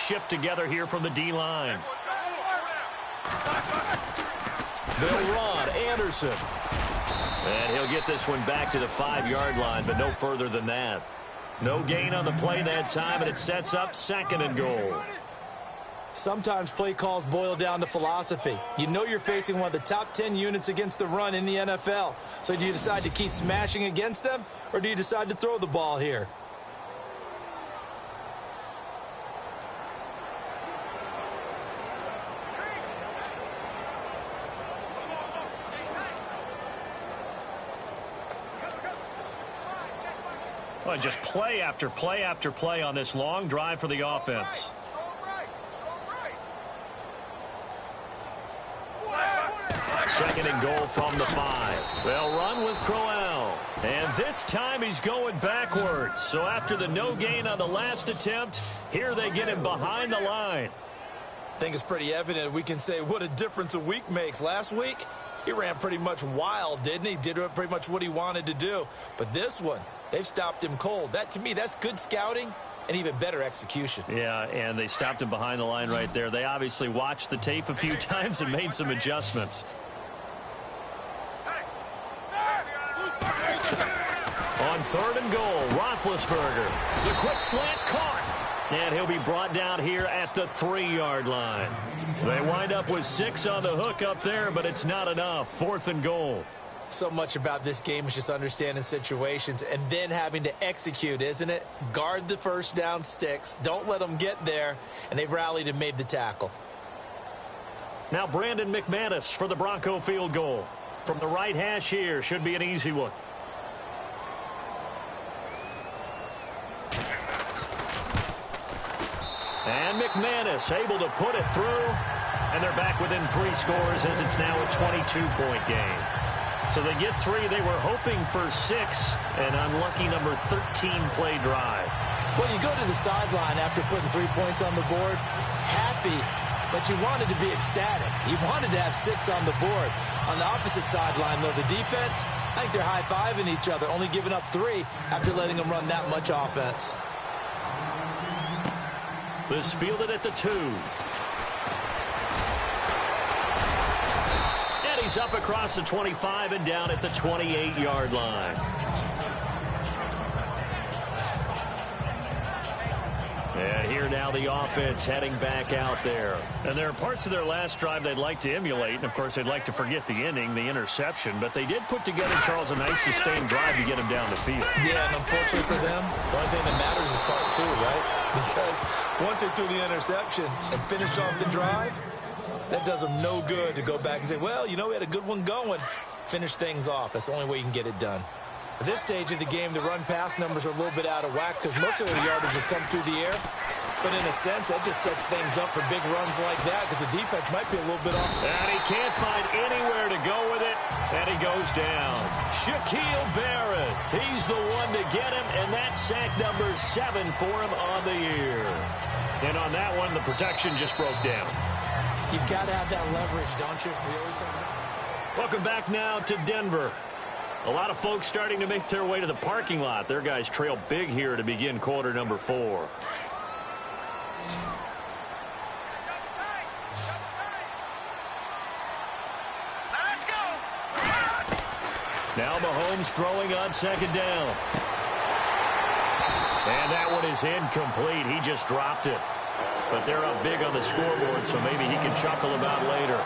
Shift together here from the D-line. They'll run. Anderson. And he'll get this one back to the 5-yard line, but no further than that. No gain on the play that time, and it sets up 2nd and goal. Sometimes play calls boil down to philosophy. You know you're facing one of the top 10 units against the run in the NFL. So do you decide to keep smashing against them, or do you decide to throw the ball here? Well, just play after play after play on this long drive for the offense. Second and goal from the 5. They'll run with Crowell. And this time he's going backwards. So after the no gain on the last attempt, here they get him behind the line. I think it's pretty evident. We can say what a difference a week makes. Last week, he ran pretty much wild, didn't he? Did pretty much what he wanted to do. But this one, they've stopped him cold. That, to me, that's good scouting and even better execution. Yeah, and they stopped him behind the line right there. They obviously watched the tape a few times and made some adjustments. On 3rd and goal, Roethlisberger. The quick slant caught. And he'll be brought down here at the 3-yard line. They wind up with 6 on the hook up there, but it's not enough. 4th and goal. So much about this game is just understanding situations and then having to execute, isn't it? Guard the first down sticks. Don't let them get there. And they've rallied and made the tackle. Now Brandon McManus for the Bronco field goal. From the right hash here, should be an easy one. And McManus able to put it through. And they're back within 3 scores as it's now a 22-point game. So they get 3. They were hoping for 6. An unlucky number 13 play drive. Well, you go to the sideline after putting 3 points on the board, happy, but you wanted to be ecstatic. You wanted to have 6 on the board. On the opposite sideline, though, the defense, I think they're high-fiving each other, only giving up 3 after letting them run that much offense. This fielded at the 2. And he's up across the 25 and down at the 28-yard line. And here now the offense heading back out there. And there are parts of their last drive they'd like to emulate. And, of course, they'd like to forget the ending, the interception. But they did put together, Charles, a nice sustained drive to get him down the field. Yeah, and unfortunately for them, the only thing that matters is part two, right? Because once they threw the interception and finished off the drive, that does them no good to go back and say, well, you know, we had a good one going. Finish things off. That's the only way you can get it done. At this stage of the game, the run-pass numbers are a little bit out of whack because most of their yardage has come through the air. But in a sense, that just sets things up for big runs like that because the defense might be a little bit off. And he can't find anywhere to go with it, and he goes down. Shaquille Barrett, he's the one to get him, and that's sack number 7 for him on the year. And on that one, the protection just broke down. You've got to have that leverage, don't you? We always talk about. Welcome back now to Denver. A lot of folks starting to make their way to the parking lot. Their guys trail big here to begin quarter number 4. Now Mahomes throwing on second down. And that one is incomplete. He just dropped it. But they're up big on the scoreboard, so maybe he can chuckle about later.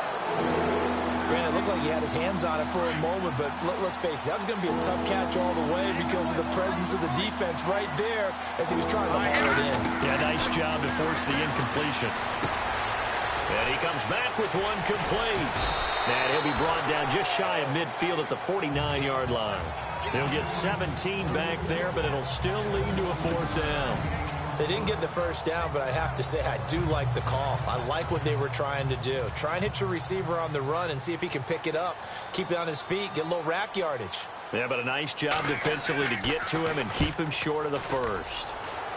Granted, it looked like he had his hands on it for a moment, but let's face it, that was going to be a tough catch all the way because of the presence of the defense right there as he was trying to haul it in. Yeah, nice job to force the incompletion. And he comes back with one complete. And he'll be brought down just shy of midfield at the 49-yard line. He'll get 17 back there, but it'll still lead to a 4th down. They didn't get the first down, but I have to say I do like the call. I like what they were trying to do. Try and hit your receiver on the run and see if he can pick it up, keep it on his feet, get a little rack yardage. Yeah, but a nice job defensively to get to him and keep him short of the first.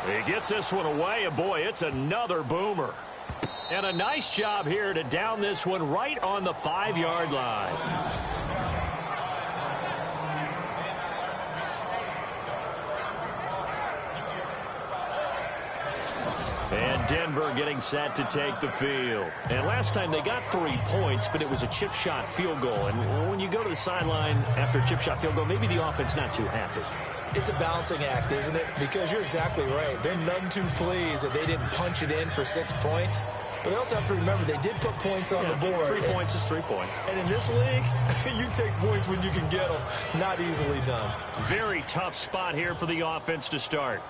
He gets this one away, and boy, it's another boomer. And a nice job here to down this one right on the 5-yard line. And Denver getting set to take the field. And last time they got 3 points, but it was a chip shot field goal. And when you go to the sideline after a chip shot field goal, maybe the offense not too happy. It's a balancing act, isn't it? Because you're exactly right. They're none too pleased that they didn't punch it in for 6 points. But they also have to remember they did put points on the board. 3 points is 3 points. And in this league, you take points when you can get them. Not easily done. Very tough spot here for the offense to start.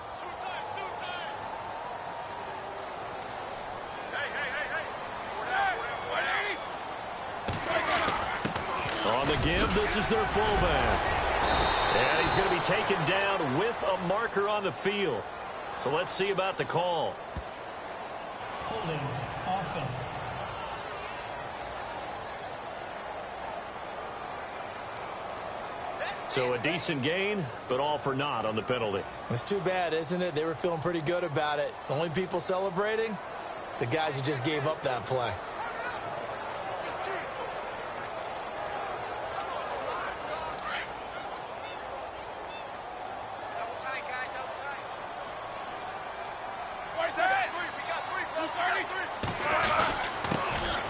On the give, this is their fullback. And he's going to be taken down with a marker on the field. So let's see about the call. Holding offense. So a decent gain, but all for naught on the penalty. It's too bad, isn't it? They were feeling pretty good about it. The only people celebrating, the guys who just gave up that play.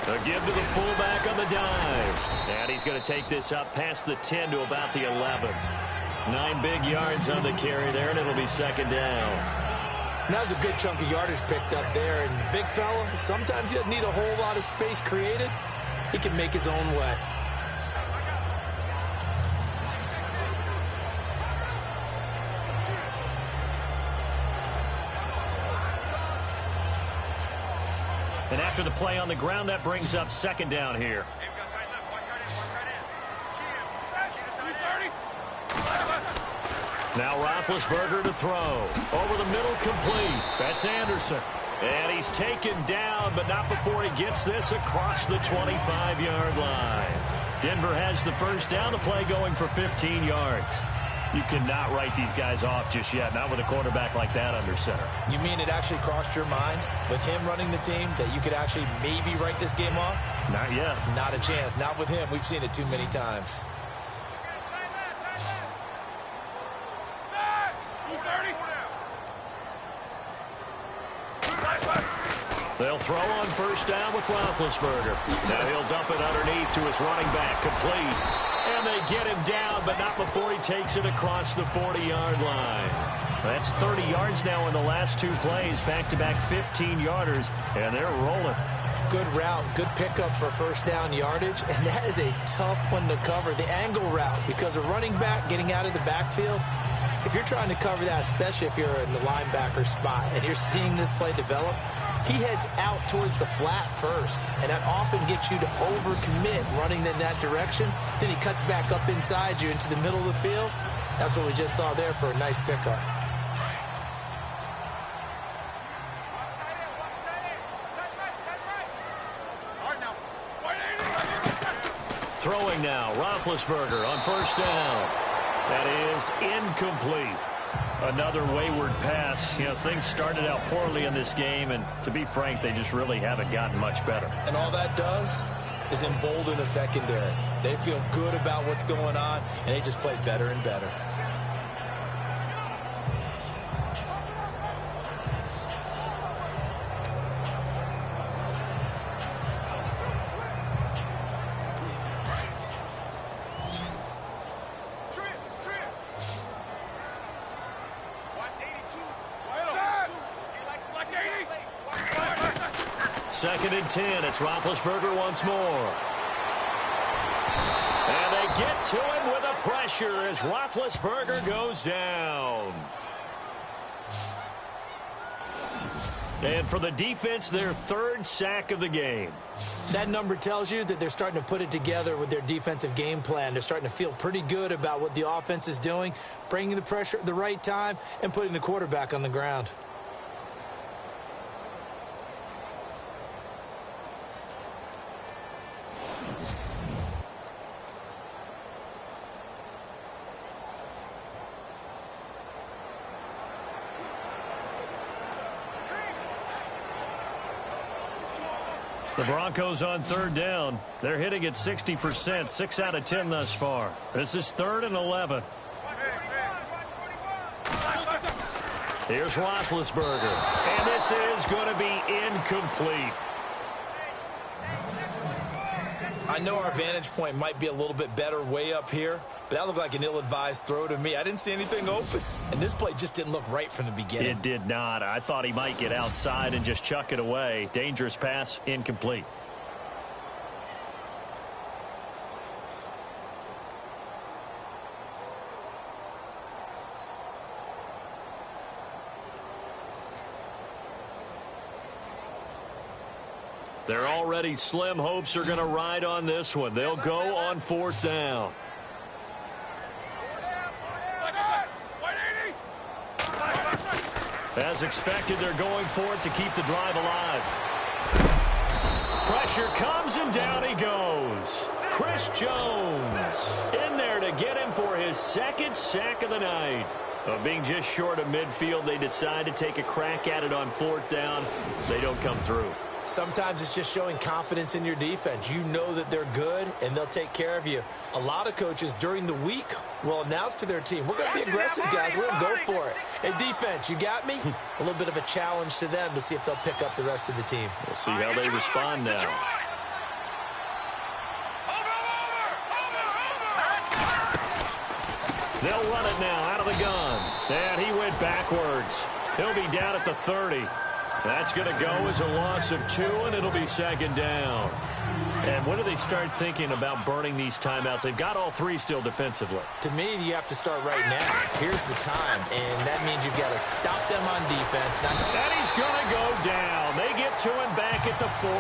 A give to the fullback on the dive. And he's going to take this up past the 10 to about the 11. 9 big yards on the carry there, and it'll be second down. That was a good chunk of yardage picked up there. And big fella, sometimes he doesn't need a whole lot of space created. He can make his own way. And after the play on the ground, that brings up second down here. Now Roethlisberger to throw. Over the middle, complete. That's Anderson. And he's taken down, but not before he gets this across the 25-yard line. Denver has the first down. The play going for 15 yards. You cannot write these guys off just yet, not with a quarterback like that under center. You mean it actually crossed your mind with him running the team that you could actually maybe write this game off? Not yet. Not a chance. Not with him. We've seen it too many times. They'll throw on first down with Roethlisberger. Now he'll dump it underneath to his running back, complete. And they get him down, but not before he takes it across the 40-yard line. That's 30 yards now in the last 2 plays, back-to-back 15-yarders, and they're rolling. Good route, good pickup for first down yardage, and that is a tough one to cover, the angle route, because a running back getting out of the backfield, if you're trying to cover that, especially if you're in the linebacker spot and you're seeing this play develop, he heads out towards the flat first, and that often gets you to overcommit running in that direction. Then he cuts back up inside you into the middle of the field. That's what we just saw there for a nice pickup. Throwing now, Roethlisberger on first down. That is incomplete. Another wayward pass. You know, things started out poorly in this game, and to be frank, they just really haven't gotten much better. And all that does is embolden a secondary. They feel good about what's going on, and they just play better and better. Second and 10. It's Roethlisberger once more. And they get to him with a pressure as Roethlisberger goes down. And for the defense, their 3rd sack of the game. That number tells you that they're starting to put it together with their defensive game plan. They're starting to feel pretty good about what the offense is doing, bringing the pressure at the right time, and putting the quarterback on the ground. The Broncos on 3rd down. They're hitting at 60%, 6 out of 10 thus far. This is 3rd and 11. Here's Roethlisberger. And this is going to be incomplete. I know our vantage point might be a little bit better way up here, but that looked like an ill-advised throw to me. I didn't see anything open, and this play just didn't look right from the beginning. It did not. I thought he might get outside and just chuck it away. Dangerous pass, incomplete. Their already slim hopes are going to ride on this one. They'll go on 4th down. As expected, they're going for it to keep the drive alive. Pressure comes, and down he goes. Chris Jones in there to get him for his 2nd sack of the night. Being just short of midfield, they decide to take a crack at it on 4th down. They don't come through. Sometimes it's just showing confidence in your defense. You know that they're good, and they'll take care of you. A lot of coaches during the week will announce to their team, we're going to be aggressive, guys. We're going to go for it. Hey, defense, you got me? A little bit of a challenge to them to see if they'll pick up the rest of the team. We'll see how they respond now. They'll run it now out of the gun. And he went backwards. He'll be down at the 30. That's going to go as a loss of 2, and it'll be 2nd down. And when do they start thinking about burning these timeouts? They've got all 3 still defensively. To me, you have to start right now. Here's the time, and that means you've got to stop them on defense. And he's going to go down. They get to him back at the 40.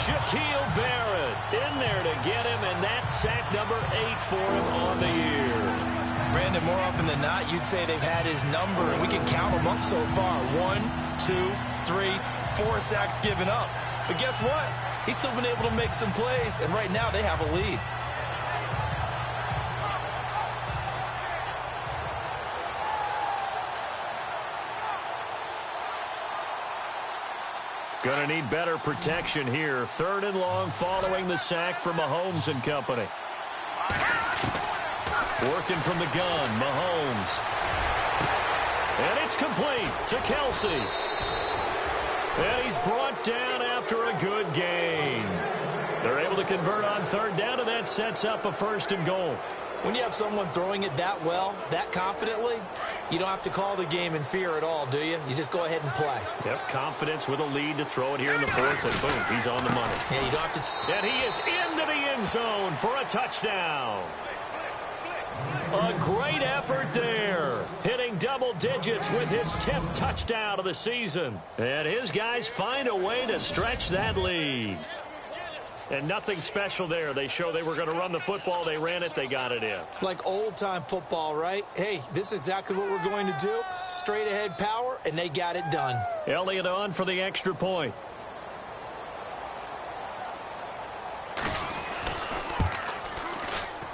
Shaquille Barrett in there to get him, and that's sack number 8 for him on the year. Brandon, more often than not, you'd say they've had his number, and we can count them up so far. 1, 2, 3, 4 sacks given up. But guess what? He's still been able to make some plays, and right now they have a lead. Going to need better protection here. 3rd and long following the sack from Mahomes and company. Working from the gun, Mahomes. And it's complete to Kelsey. And he's brought down after a good gain. They're able to convert on 3rd down, and that sets up a 1st and goal. When you have someone throwing it that well, that confidently, you don't have to call the game in fear at all, do you? You just go ahead and play. Yep, confidence with a lead to throw it here in the fourth, and boom, he's on the money. Yeah, you don't have to... And he is into the end zone for a touchdown. A great effort there, hitting double digits with his 10th touchdown of the season. And his guys find a way to stretch that lead. And nothing special there. They show they were going to run the football. They ran it. They got it in. Like old-time football, right? Hey, this is exactly what we're going to do. Straight ahead power, and they got it done. Elliott on for the extra point.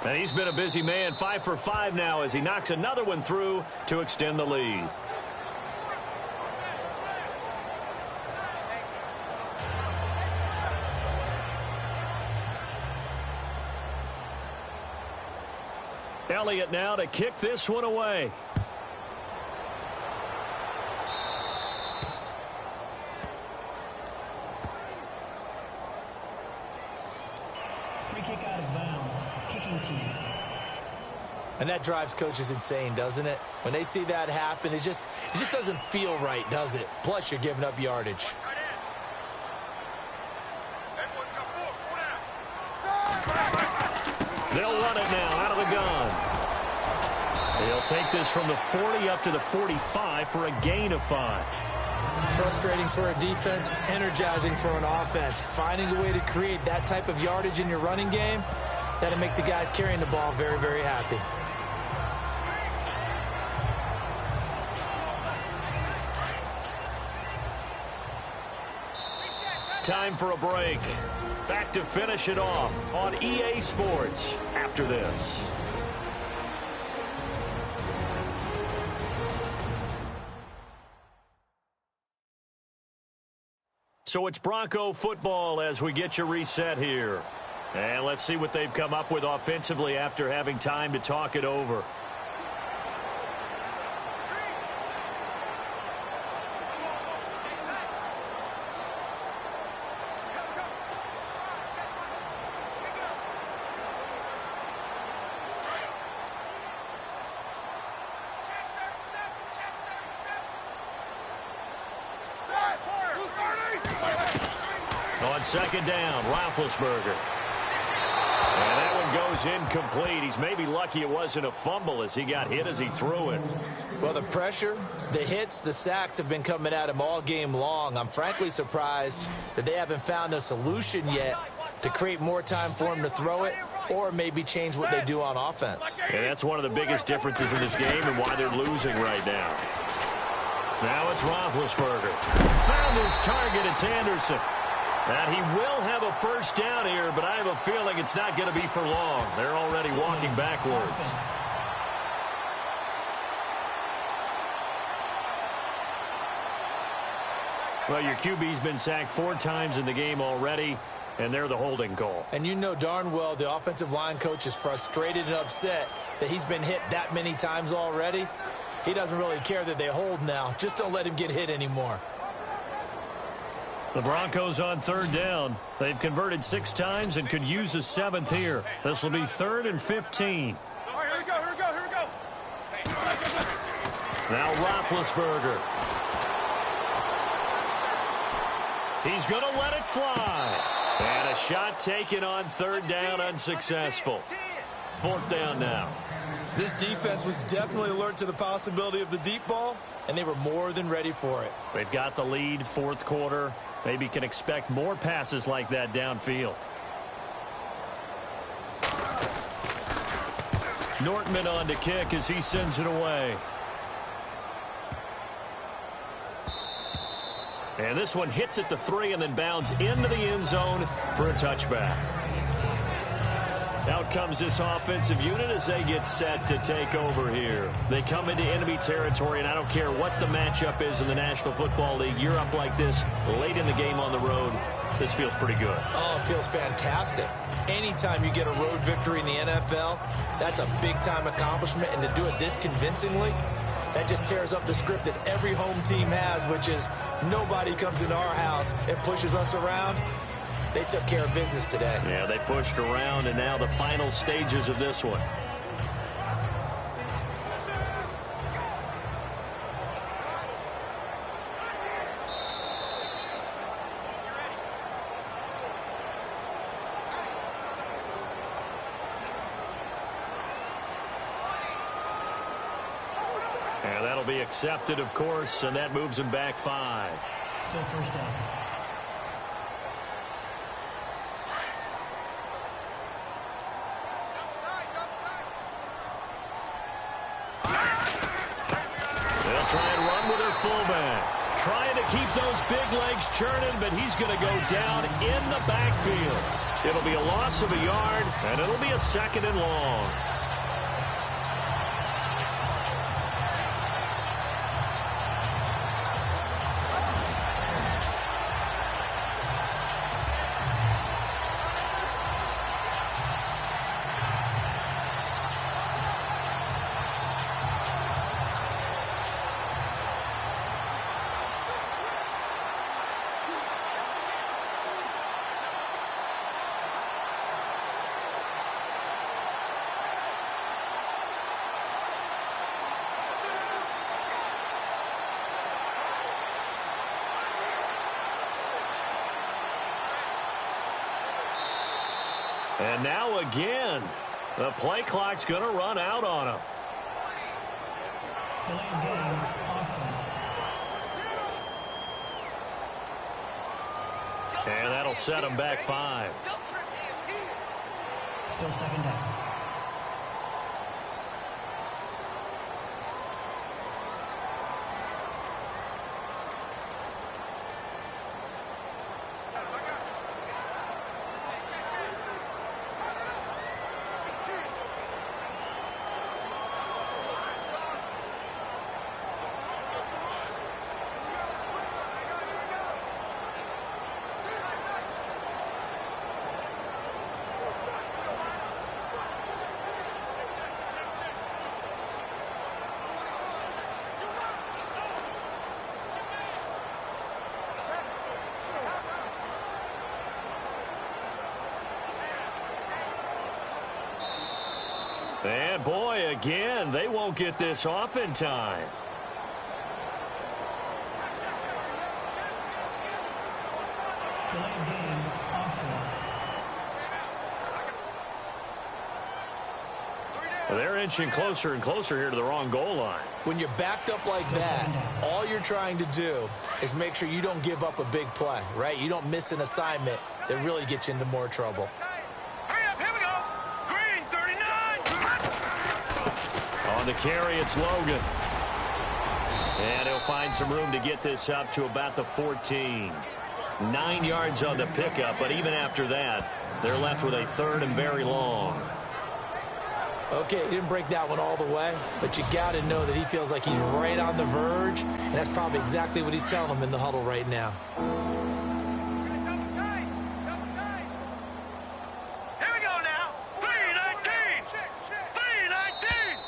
And he's been a busy man, 5 for 5 now as he knocks another one through to extend the lead. Elliott now to kick this one away. Free kick out of bounds. Kicking team. And that drives coaches insane, doesn't it? When they see that happen, it just doesn't feel right, does it? Plus, you're giving up yardage. They'll run it now out of the gun. They'll take this from the 40 up to the 45 for a gain of 5. Frustrating for a defense, energizing for an offense. Finding a way to create that type of yardage in your running game, that'll make the guys carrying the ball very, very happy. Time for a break. Back to finish it off on EA Sports after this. So it's Bronco football as we get you reset here. And let's see what they've come up with offensively after having time to talk it over. On second down, Roethlisberger. And that one goes incomplete. He's maybe lucky it wasn't a fumble as he got hit as he threw it. Well, the pressure, the hits, the sacks have been coming at him all game long. I'm frankly surprised that they haven't found a solution yet to create more time for him to throw it or maybe change what they do on offense. And that's one of the biggest differences in this game and why they're losing right now. Now it's Roethlisberger. Found his target. It's Anderson. And he will have a first down here, but I have a feeling it's not going to be for long. They're already walking backwards. Well, your QB's been sacked 4 times in the game already, and they're the holding call. And you know darn well the offensive line coach is frustrated and upset that he's been hit that many times already. He doesn't really care that they hold now. Just don't let him get hit anymore. The Broncos on third down. They've converted 6 times and could use a 7th here. This will be 3rd and 15. All right, here we go. Now Roethlisberger. He's going to let it fly. And a shot taken on third down, unsuccessful. 4th down now. This defense was definitely alert to the possibility of the deep ball, and they were more than ready for it. They've got the lead, 4th quarter. Maybe can expect more passes like that downfield. Nortman on to kick as he sends it away. And this one hits at the 3 and then bounds into the end zone for a touchback. Out comes this offensive unit as they get set to take over here. They come into enemy territory, and I don't care what the matchup is in the National Football League. You're up like this late in the game on the road. This feels pretty good. Oh, it feels fantastic. Anytime you get a road victory in the NFL, that's a big-time accomplishment, and to do it this convincingly, that just tears up the script that every home team has, which is nobody comes into our house and pushes us around. They took care of business today. Yeah, they pushed around, and now the final stages of this one. That'll be accepted, of course, and that moves him back 5. Still first down. They'll try and run with their fullback. Trying to keep those big legs churning, but he's going to go down in the backfield. It'll be a loss of a yard, and it'll be a 2nd and long. And now again, the play clock's going to run out on him. Delay of game, offense. And that'll set him back 5. Still 2nd down. And boy, again, they won't get this off in time. Delay of game, offense. They're inching closer and closer here to the wrong goal line. When you're backed up like that, all you're trying to do is make sure you don't give up a big play, right? You don't miss an assignment that really gets you into more trouble. Hurry up, here we go. Green, 39. On the carry, it's Logan. And he'll find some room to get this up to about the 14. 9 yards on the pickup, but even after that, they're left with a 3rd and very long. Okay, he didn't break that one all the way, but you got to know that he feels like he's right on the verge, and that's probably exactly what he's telling them in the huddle right now. Here we go now. 319. 319.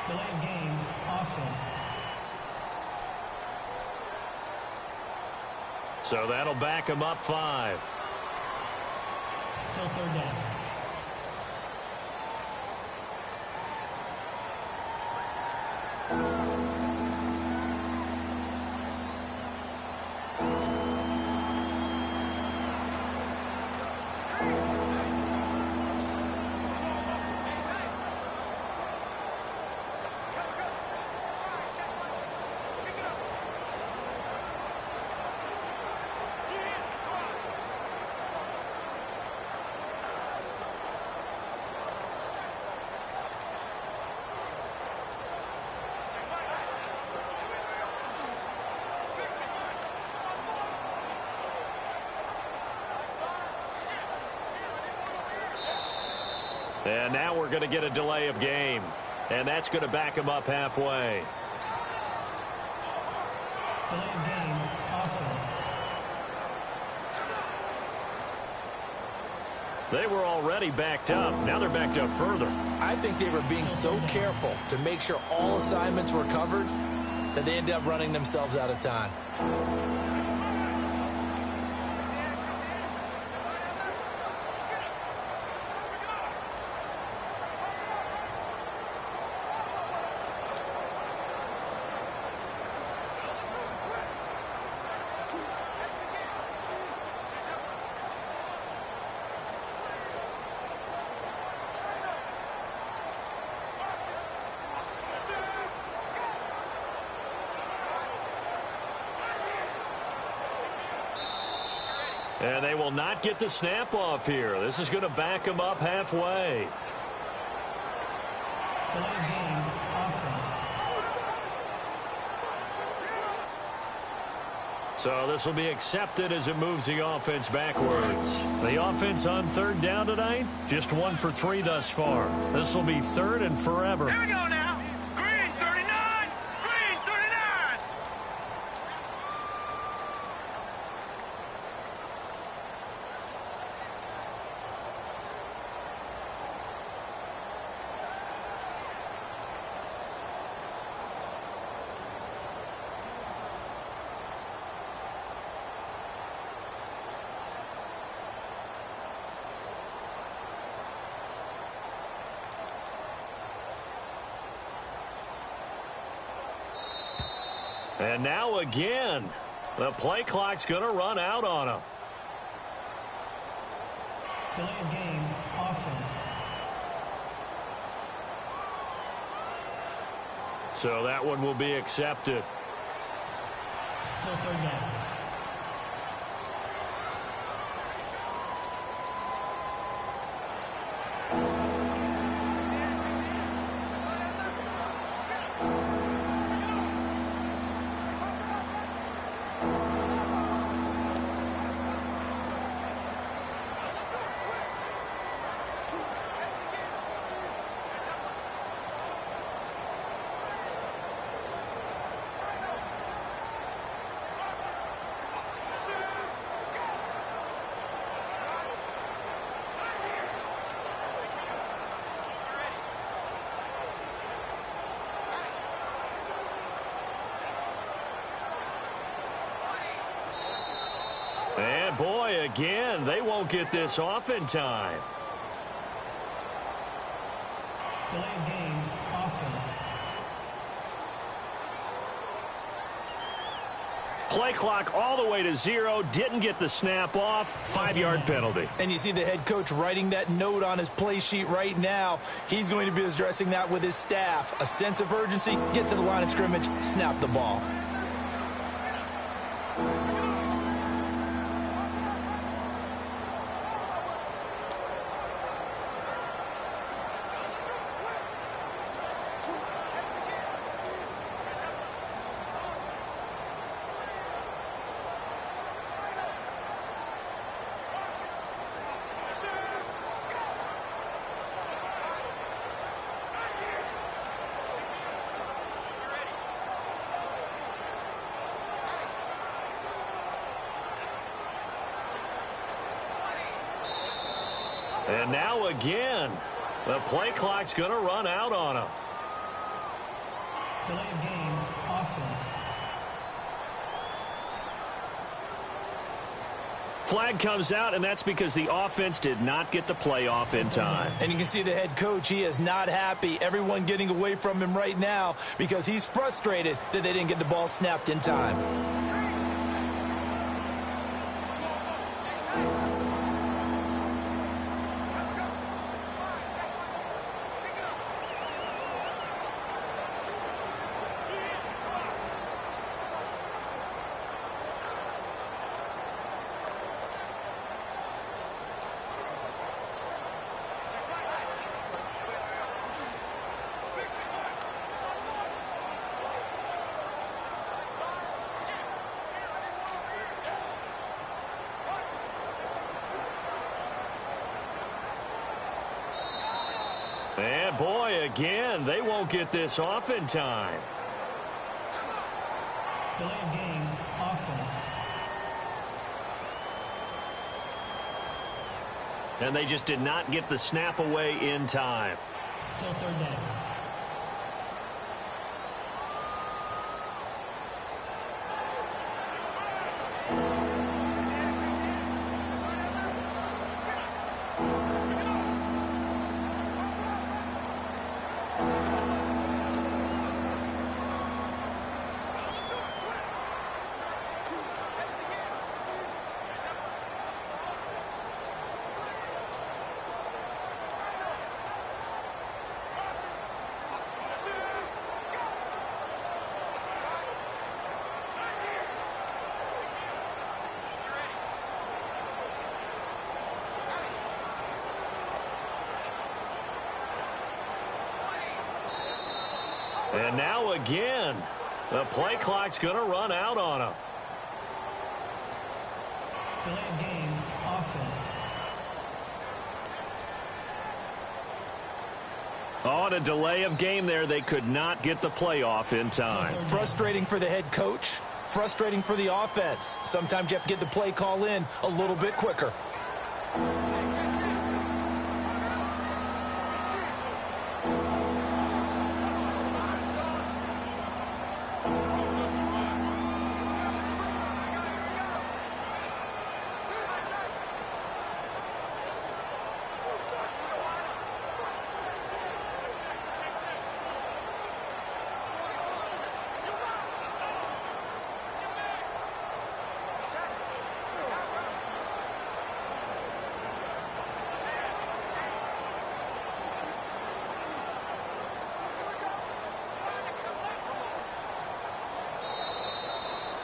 Delay of game, offense. So that'll back him up 5. Still 3rd down. And now we're going to get a delay of game. And that's going to back him up halfway. Delay of game, offense. They were already backed up. Now they're backed up further. I think they were being so careful to make sure all assignments were covered that they ended up running themselves out of time. And they will not get the snap off here. This is going to back them up halfway. Delay of game, offense. So this will be accepted as it moves the offense backwards. The offense on third down tonight, just 1 for 3 thus far. This will be third and forever. Here we go now. Green 39. Green 39. And now again, the play clock's going to run out on them. Delay of game, offense. So that one will be accepted. Still third down. And boy, again, they won't get this off in time. Delay of game, offense. Play clock all the way to 0. Didn't get the snap off. 5-yard penalty. And you see the head coach writing that note on his play sheet right now. He's going to be addressing that with his staff. A sense of urgency, get to the line of scrimmage, snap the ball. And now again, the play clock's going to run out on them. Delay of game, offense. Flag comes out, and that's because the offense did not get the play off in time. And you can see the head coach, he is not happy. Everyone getting away from him right now because he's frustrated that they didn't get the ball snapped in time. And boy, again, they won't get this off in time. Delay of game, offense. And they just did not get the snap away in time. Still third down. And now again, the play clock's going to run out on him. Delay of game, offense. On a delay of game there, they could not get the play off in time. Frustrating for the head coach, frustrating for the offense. Sometimes you have to get the play call in a little bit quicker.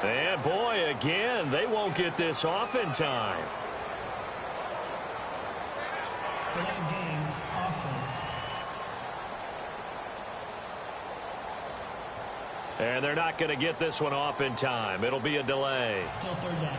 And boy, again, they won't get this off in time. Delay of game, offense. And they're not going to get this one off in time. It'll be a delay. Still third down.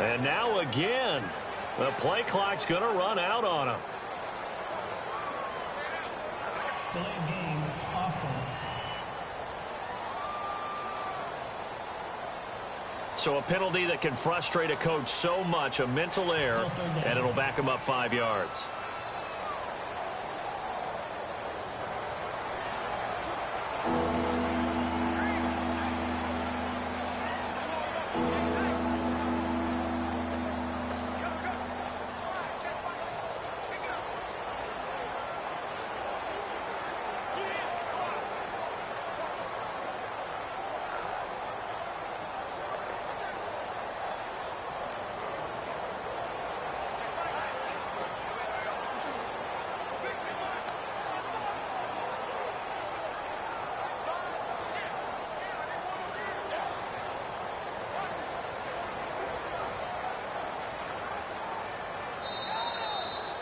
And now again, the play clock's going to run out on them. Delay of game, offense. So a penalty that can frustrate a coach so much, a mental error, and it'll back him up 5 yards.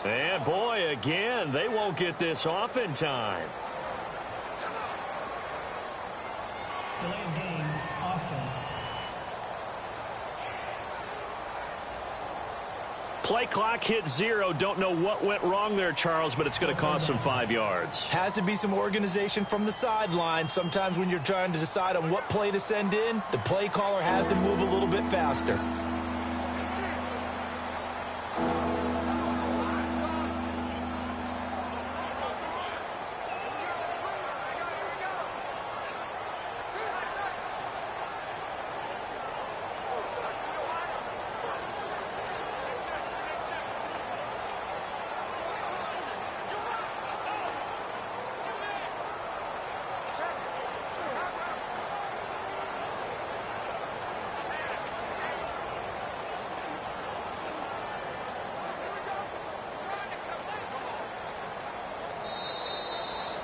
And boy, again, they won't get this off in time. Delay of game, offense. Play clock hit 0. Don't know what went wrong there, Charles, but it's going to cost them 5 yards. Has to be some organization from the sideline. Sometimes when you're trying to decide on what play to send in, the play caller has to move a little bit faster.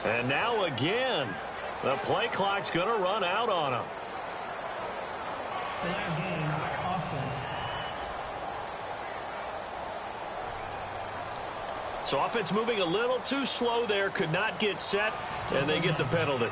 And now again, the play clock's going to run out on them. Delay of game, offense. So offense moving a little too slow there, could not get set, and they get the penalty.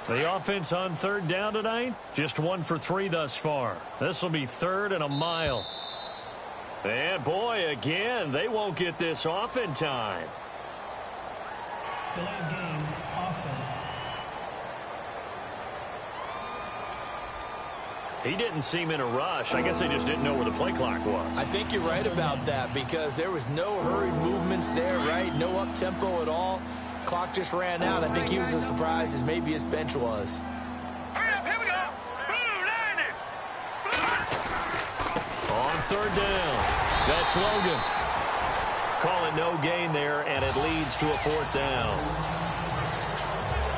The offense on third down tonight, just 1 for 3 thus far. This will be 3rd and a mile. And boy, again, they won't get this off in time. Delay of game, offense. He didn't seem in a rush. I guess they just didn't know where the play clock was. I think you're right about that because there was no hurried movements there, right? No up-tempo at all. Clock just ran out. I think he was as surprised as maybe his bench was. Hurry up, here we go. On third down, that's Logan. Call it no gain there, and it leads to a 4th down.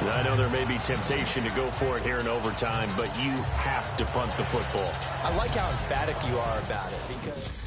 I know there may be temptation to go for it here in overtime, but you have to punt the football. I like how emphatic you are about it because...